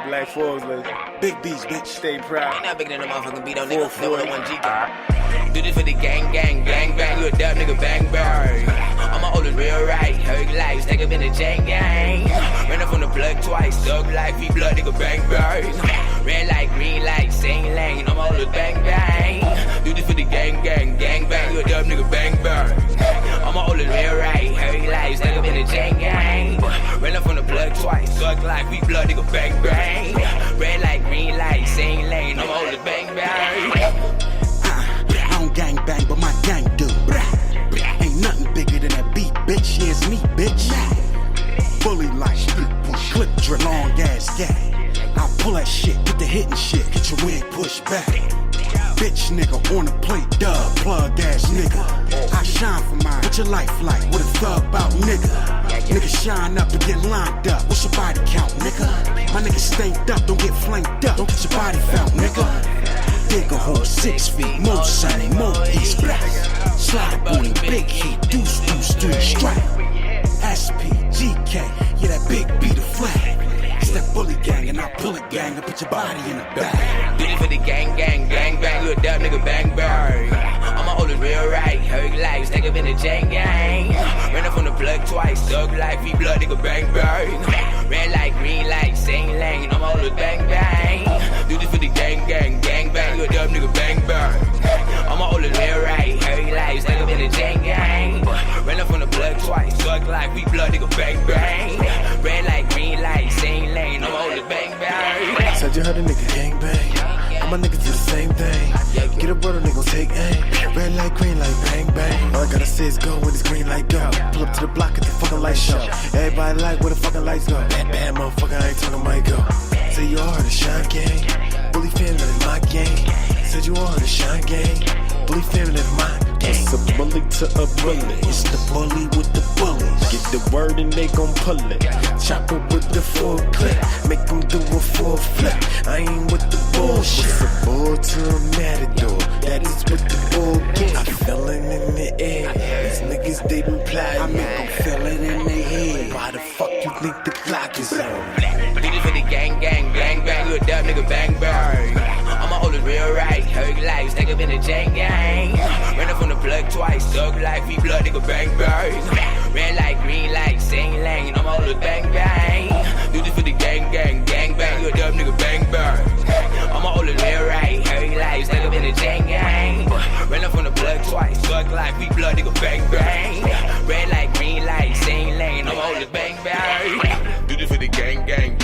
Black Forbes legend. Big B's, bitch. Stay proud. Ain't not bigger than a motherfucking beat on nigga. Flow with a 1G gang. Do this for the gang, bang. You a dumb nigga, bang, bang. All my oldest real right. Heard life, stack up in the chain gang. Ran up from the plug twice. Dug life, feet blood, nigga, bang, bang. Red light, green light, same lane. All my oldest bang, bang. Do this for the gang, bang. You a dumb nigga, bang, bang. All my oldest real right. Heard life, stack up in the chain gang. Ran up from the plug twice. Dug life, feet blood, nigga, bang, bang. Red light, green light, same lane. All my oldest bang, bang. I don't gang bang, but my gang do. Ain't nothing bigger than that beat, bitch. Yeah, it's me, bitch. Bully like clip drip, long ass gang. I'll pull that shit, get the hitting shit, get your wig pushed back. Bitch nigga on the plate, dub, plug ass nigga. I shine for mine, what your life like? What a thug about, nigga? Nigga shine up and get lined up. What's your body count, nigga? My nigga stanked up, don't get flanked up. Don't get your body found, nigga. Dig a hole 6 feet, more sunny, more east. Slide booty, big heat, deuce, through the strap. SP, GK, yeah, that big beat a flag. It's that bully gang, and I pull it gang and put your body in the bag. Do it for the gang, bang. You a dumb nigga, bang, bang. All my oldest real right. Heard life, stack up in the chain gang. Ran up from the plug twice. Dug life, feet blood, nigga, bang, bang. Red light, green light, same lane. All my oldest bang, bang. Do this for the gang, bang. You a dumb nigga, bang, bang. All my oldest real right. Heard life, stack up in the chain gang. Ran up from the plug twice. Dug life, feet blood, nigga, bang, bang. Red light, green light, same lane. All my oldest bang, bang. Said you heard a nigga gang bang. All my niggas do the same thing. Get a brother, nigga take aim. Red light, green light, bang bang. All I gotta say is go when this green light go. Pull up to the block at the fucking light show. Everybody like where the fucking lights go. Bad motherfucker, I ain't talking my go. Say you all heard of Shine Gang. Bully family, that's my gang. Said you all heard of Shine Gang. Bully family, that's my gang. It's a bully to a bully. It's the bully with the bullies. Get the word and they gon' pull it. Chop it with the full clip. Make them do a full flip. I ain't with the bullshit. What's a bull to a matador? That is what the bull get. I feel it in the air. These niggas, they been plotting. I make them feel it in their head. Why the fuck you think the clock is on? Do this for the gang, bang. You a dumb nigga, bang, bang. All my oldest real right. Heard life, stack up in the chain gang. Ran up from the plug twice. Dug life, feet blood, nigga, bang, bang. Red light, green light, same lane. All my oldest bang, bang. Do this for the gang, bang. You a dumb nigga, bang, bang. All my oldest real right. Heard life, stack up in the chain gang. Ran up from the plug twice. Dug life, feet blood, nigga, bang, bang. Red light, green light, same lane. All my oldest bang, bang. Do this for the gang, bang.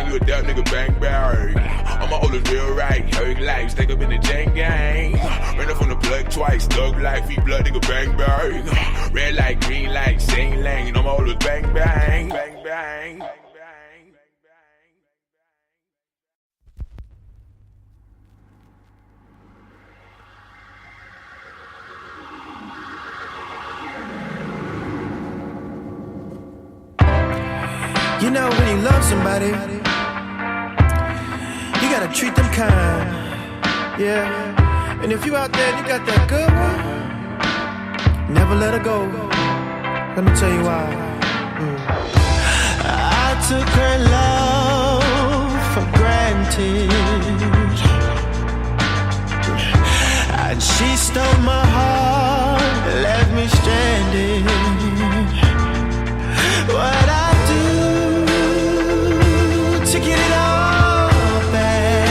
You a dumb nigga, bang, bang. All my oldest real right. Heard life, stack up in the chain gang. Ran up from the plug twice. Dug life, feet blood, nigga, bang, bang. Red light, green light, same lane. All my oldest bang, bang. Bang, bang. You know when you love somebody, you gotta treat them kind. Yeah. And if you out there and you got that good one, never let her go. Let me tell you why. I took her love for granted. wanted. And she stole my heart, left me stranded. What I do to get it all back?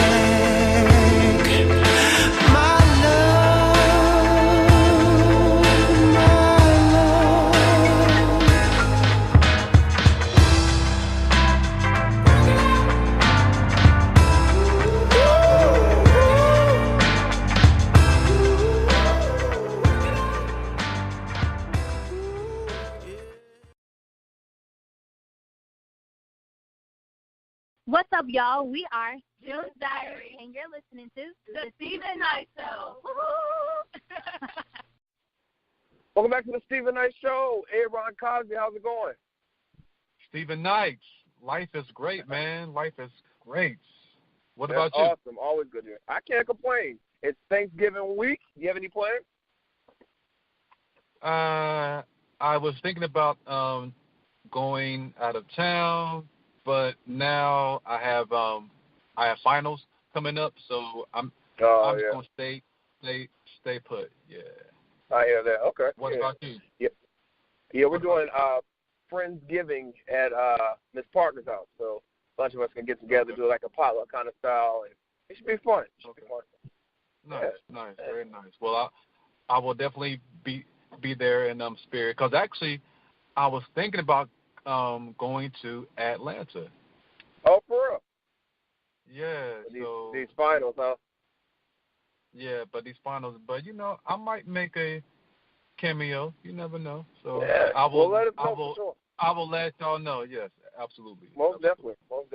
My love, my love. What's up, y'all? We are June's Diary, and you're listening to The Stephen Knight Show. Welcome back to the Stephen Knight Show. Hey, Ron Cosby, how's it going? Stephen Knight, life is great, man. Life is great. What That's about you? Awesome. Always good here. I can't complain. It's Thanksgiving week. Do you have any plans? I was thinking about going out of town, but now I have finals coming up, so I'm just gonna stay put. Yeah. I hear that. Okay. What about you? Yeah, we're doing Friendsgiving at Miss Parker's house, so a bunch of us can get together, do like a potluck kind of style, and it should be fun. Nice, very nice. Well, I will definitely be there in spirit, because actually I was thinking about going to Atlanta. Oh, for real? Yeah. These finals, huh? Yeah, but these finals. But I might make a cameo. You never know. So yeah. I will. Let us know for sure. I will let y'all know. Yes, absolutely. Most definitely. All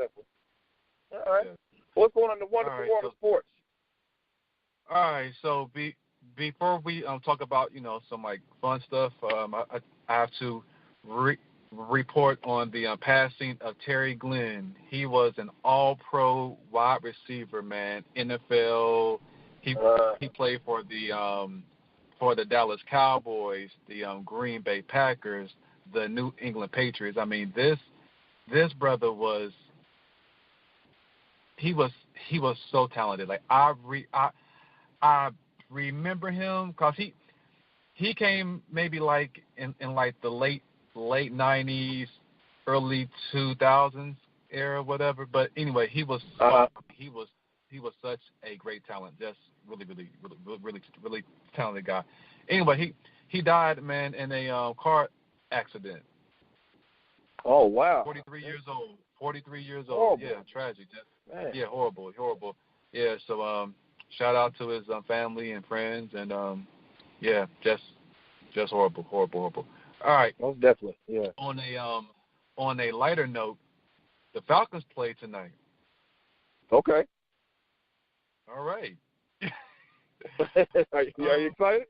right. Yeah. What's going on in the wonderful world of sports? All right. So before we talk about some like fun stuff, I have to report on the passing of Terry Glenn. He was an all-pro wide receiver, man. NFL. He played for the Dallas Cowboys, the Green Bay Packers, the New England Patriots. I mean, this brother was so talented. Like I remember him because he came maybe like in like the late 90s, early 2000s era, whatever. But anyway, he was such a great talent. Just really talented guy. Anyway, he died, man, in a car accident. Oh wow! 43 years old. Horrible. Yeah, tragic. Yeah, horrible. Yeah, so shout out to his family and friends, and yeah, just horrible. All right. Most definitely. Yeah. On a lighter note, the Falcons play tonight. Okay. All right. Are you excited?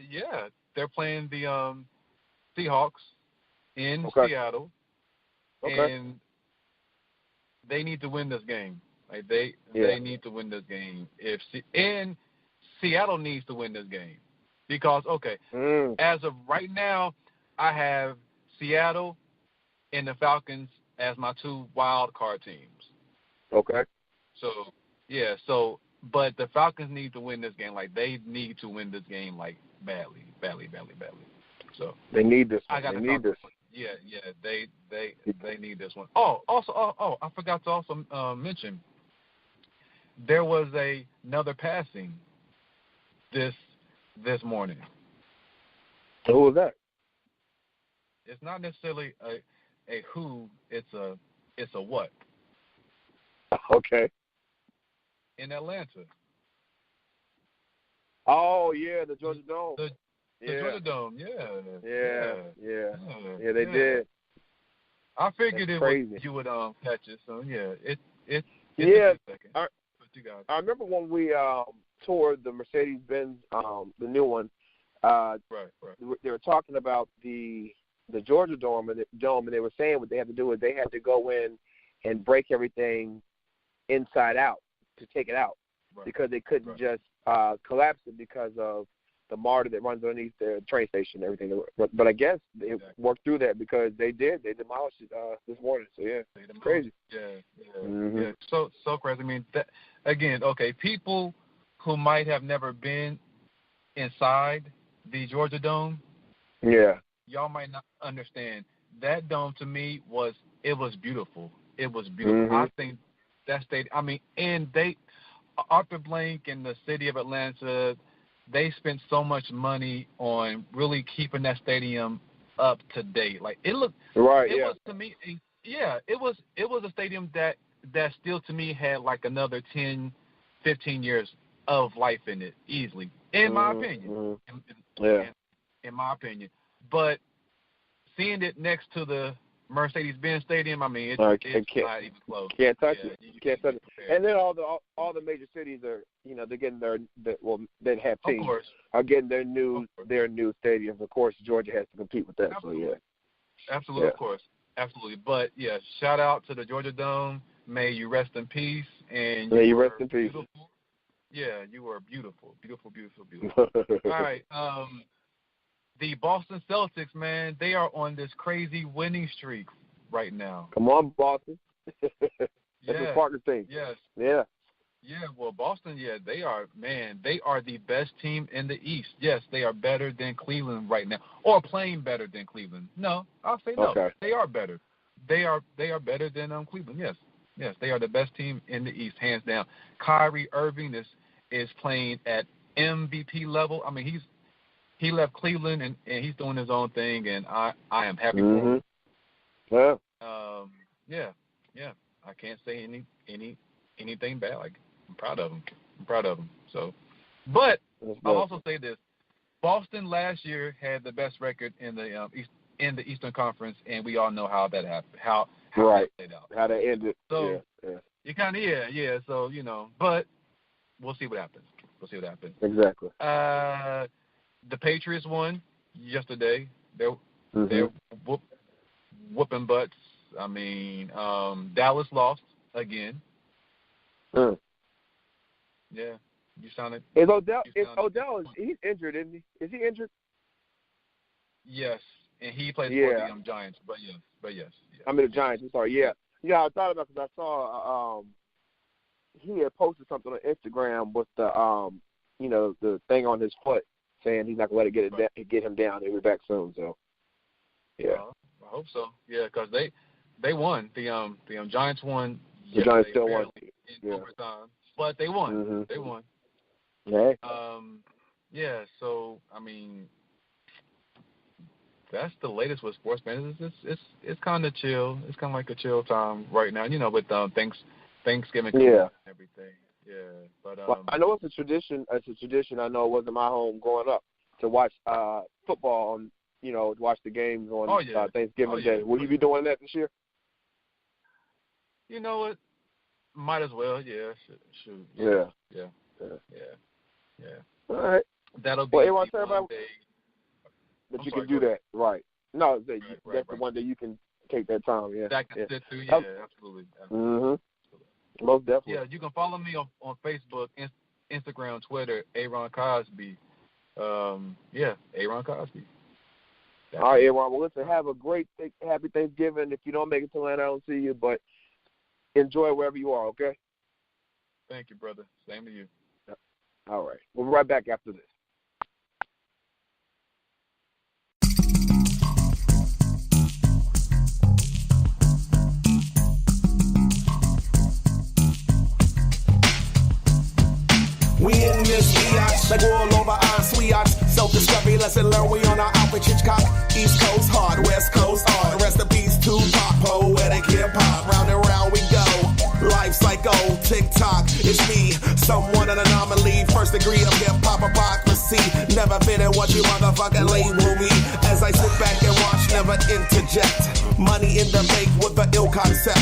Yeah. They're playing the Seahawks in Seattle, and they need to win this game. Like they need to win this game. And Seattle needs to win this game because as of right now, I have Seattle and the Falcons as my two wild card teams. Okay. So yeah, but the Falcons need to win this game. Like they need to win this game like badly. So they need this. They need this. Yeah, they need this one. Oh, also, I forgot to also mention there was another passing this morning. Who was that? It's not necessarily a who. It's a what. Okay. In Atlanta. Oh yeah, the Georgia Dome. The Georgia Dome, Yeah, they did. I figured you would catch it. So yeah, it's a second. I remember when we toured the Mercedes-Benz, the new one. Right. They were talking about the Georgia Dome, and they were saying what they had to do is they had to go in and break everything inside out to take it out because they couldn't just collapse it because of MARTA that runs underneath the train station and everything. But I guess they worked through that because they did. They demolished it this morning. So, yeah, it's crazy. Yeah. So crazy. I mean, that, again, okay, people who might have never been inside the Georgia Dome, y'all might not understand. That dome to me was beautiful. It was beautiful. I think that stadium, I mean, and Arthur Blank and the city of Atlanta, they spent so much money on really keeping that stadium up to date. Like it looked, was to me, it was a stadium that still to me had like another 10, 15 years of life in it easily, in my opinion. In my opinion, but seeing it next to the Mercedes-Benz Stadium, I mean, it's not even close. Can't touch it. Can't touch it. And then all the major cities are, they're getting they have teams are getting their new stadiums. Of course, Georgia has to compete with that. Absolutely. So Absolutely, of course, absolutely. But yeah, shout out to the Georgia Dome. May you rest in peace. And may you rest in peace. Yeah, you were beautiful. All right. The Boston Celtics, man, they are on this crazy winning streak right now. Come on, Boston. That's the Parker thing. Yes. Yeah. Yeah, well, Boston, they are the best team in the East. Yes, they are better than Cleveland right now, or playing better than Cleveland. No, I'll say no. Okay. They are better. They are better than Cleveland. Yes, they are the best team in the East, hands down. Kyrie Irving is playing at MVP level. I mean, he left Cleveland and he's doing his own thing, and I am happy for him. Yeah. Yeah. I can't say anything bad. Like, I'm proud of him. So, but I'll also say this: Boston last year had the best record in the Eastern Conference, and we all know how that happened. How that played out. How that ended. So you kind of So but we'll see what happens. Exactly. The Patriots won yesterday. They're whooping butts. I mean, Dallas lost again. Yeah, you sounded. Is Odell? He's injured, isn't he? Is he injured? Yes, and he plays for the Giants. But yes. I mean the Giants. I'm sorry. Yeah. I thought about it because I saw he had posted something on Instagram with the the thing on his foot saying he's not going to let it get him down. He'll be back soon. So yeah. I hope so. Yeah, because they won. The Giants won. The Giants still won. In overtime, but they won. They won. Yeah. So I mean, that's the latest with sports, man. It's kind of chill. It's kind of like a chill time right now. With Thanksgiving and everything. Yeah. But I know it's a tradition. I know it wasn't my home growing up to watch football on. Watch the games on Thanksgiving Day. Will you be doing that this year? You know what? Might as well. Yeah. Shoot. Yeah. All right. That'll be one day. But you can do that, right? No, that's the one day you can take that time. Yeah. That can sit through. Yeah, absolutely. Most definitely. Yeah, you can follow me on Facebook, Instagram, Twitter, Aaron Cosby. Aaron Cosby. All right, Aaron. Well, listen, have a great, happy Thanksgiving. If you don't make it to Atlanta, I don't see you, but enjoy wherever you are, okay? Thank you, brother. Same to you. All right. We'll be right back after this. We in this biatch, like all over our sweethearts. Self-discovery, lesson learned, we on our Alfred Hitchcock. East Coast hard, West Coast hard. Rest in peace to pop, poetic hip-hop. Round and round we go. Life cycle, tick-tock, it's me. Someone an anomaly, first degree of hip-hop hypocrisy. Never fit in what you motherfucking label me. As I sit back and watch, never interject. Money in the bank with the ill concept.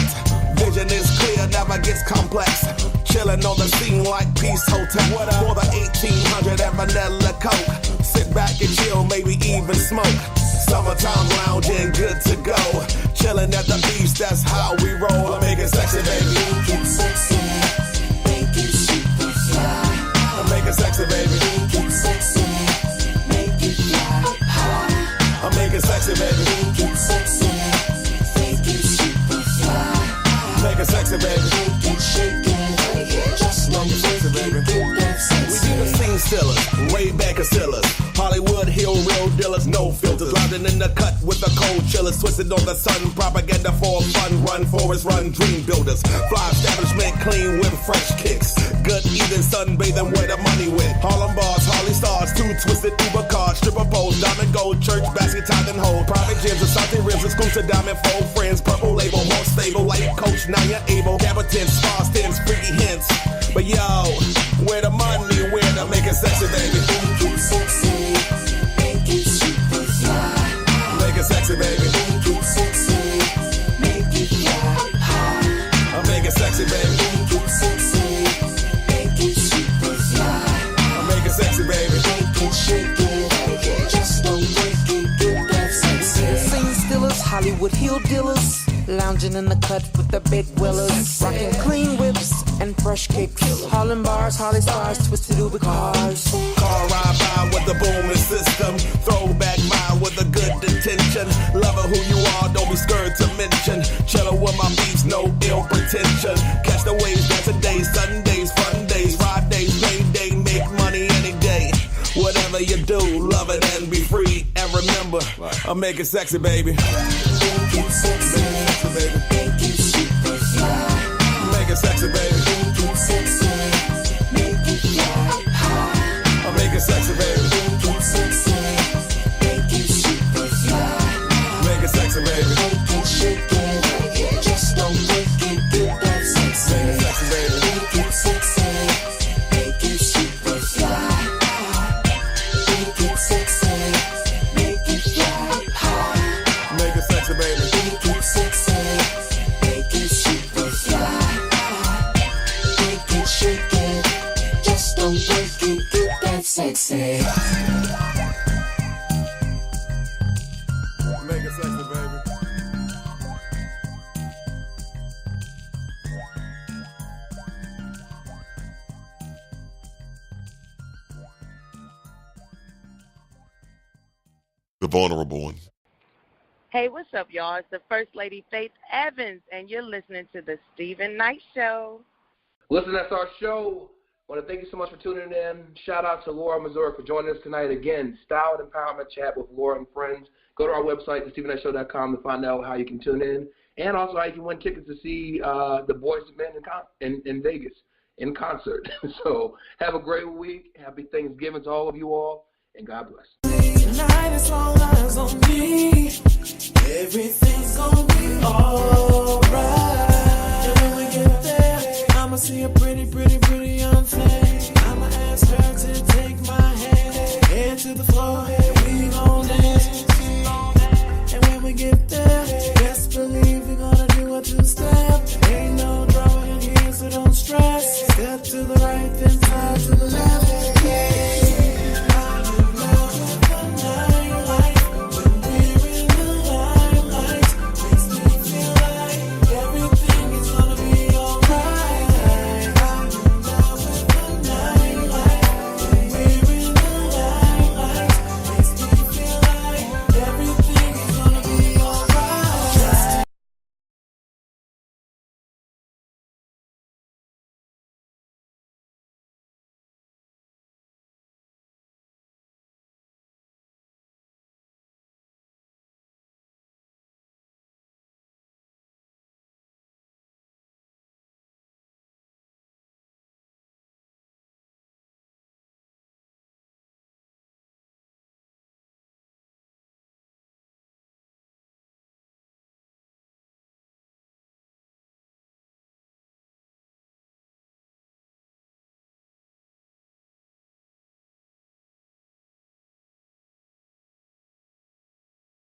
Vision is clear, never gets complex. Chillin' on the scene like Peace Hotel. For the 1800 and vanilla coke. Sit back and chill, maybe even smoke. Summertime lounging, good to go. Chillin' at the beach, that's how we roll. I make it sexy, baby. Make it sexy, make it super fly. I make it sexy, baby. Make it sexy, lounging in the cut with the cold chillers, twisted on the sun. Propaganda for fun, run forest, run dream builders. Fly establishment, clean with fresh kicks. Good eating, sunbathing where the money went. Harlem bars, Harley stars, two twisted Uber cars, stripper poles, diamond gold, church basket, tie and hold. Private gyms, assaulting rims, exclusive diamond fold friends. Purple label, more stable, life coach, now you're able. Cabotins, spas, tins, freaky hints. But yo, where the money, where to make it sexy, baby. Make it sexy, make it super fly. Make it sexy, baby. Make it sexy, make it fly high. I'll make it sexy, baby. Make it sexy, make it super fly. I'll make it sexy, baby. Make it shake it, just don't break it, get that sexy. Scene stealers, Hollywood heel dealers, lounging in the cut with the big willers, rocking clean whips and fresh kicks. Harlem bars, Harley stars, twisted Uber cars. Car ride by with the booming system. Throwback vibe with a good intention. Lover who you are, don't be scared to mention. Chillin' with my beats, no ill pretension. Catch the waves, dance a day, Sundays, fun days, Fridays, payday, make money any day. Whatever you do, love it and be free. And remember, I'll make it sexy, baby. Make it sexy, baby. Make it super fly. Make it sexy, baby. Make it sexy, make it fly high. I'll make it sexy, baby. Make it sexy, make it super fly. Make it sexy, baby. Make it shake it, just don't break it, get that sexy. Make it sexy, baby. Make it sexy, make it super fly. Make it sexy, make it fly high. Make it sexy, baby. Make it sexy, make it super fly. Make it shake it, just don't break it, get that sexy. Make it sexy, baby. The vulnerable one. Hey, what's up, y'all? It's the First Lady Faith Evans, and you're listening to the Stephen Knight Show. Listen, that's our show. I want to thank you so much for tuning in. Shout out to Laura Mazurek for joining us tonight. Again, Style and Empowerment Chat with Laura and friends. Go to our website, thestephenknightshow.com, to find out how you can tune in, and also how you can win tickets to see the Boys and Men in Vegas in concert. So have a great week. Happy Thanksgiving to all of you all, and God bless. Tonight is all eyes on me. Everything's gonna be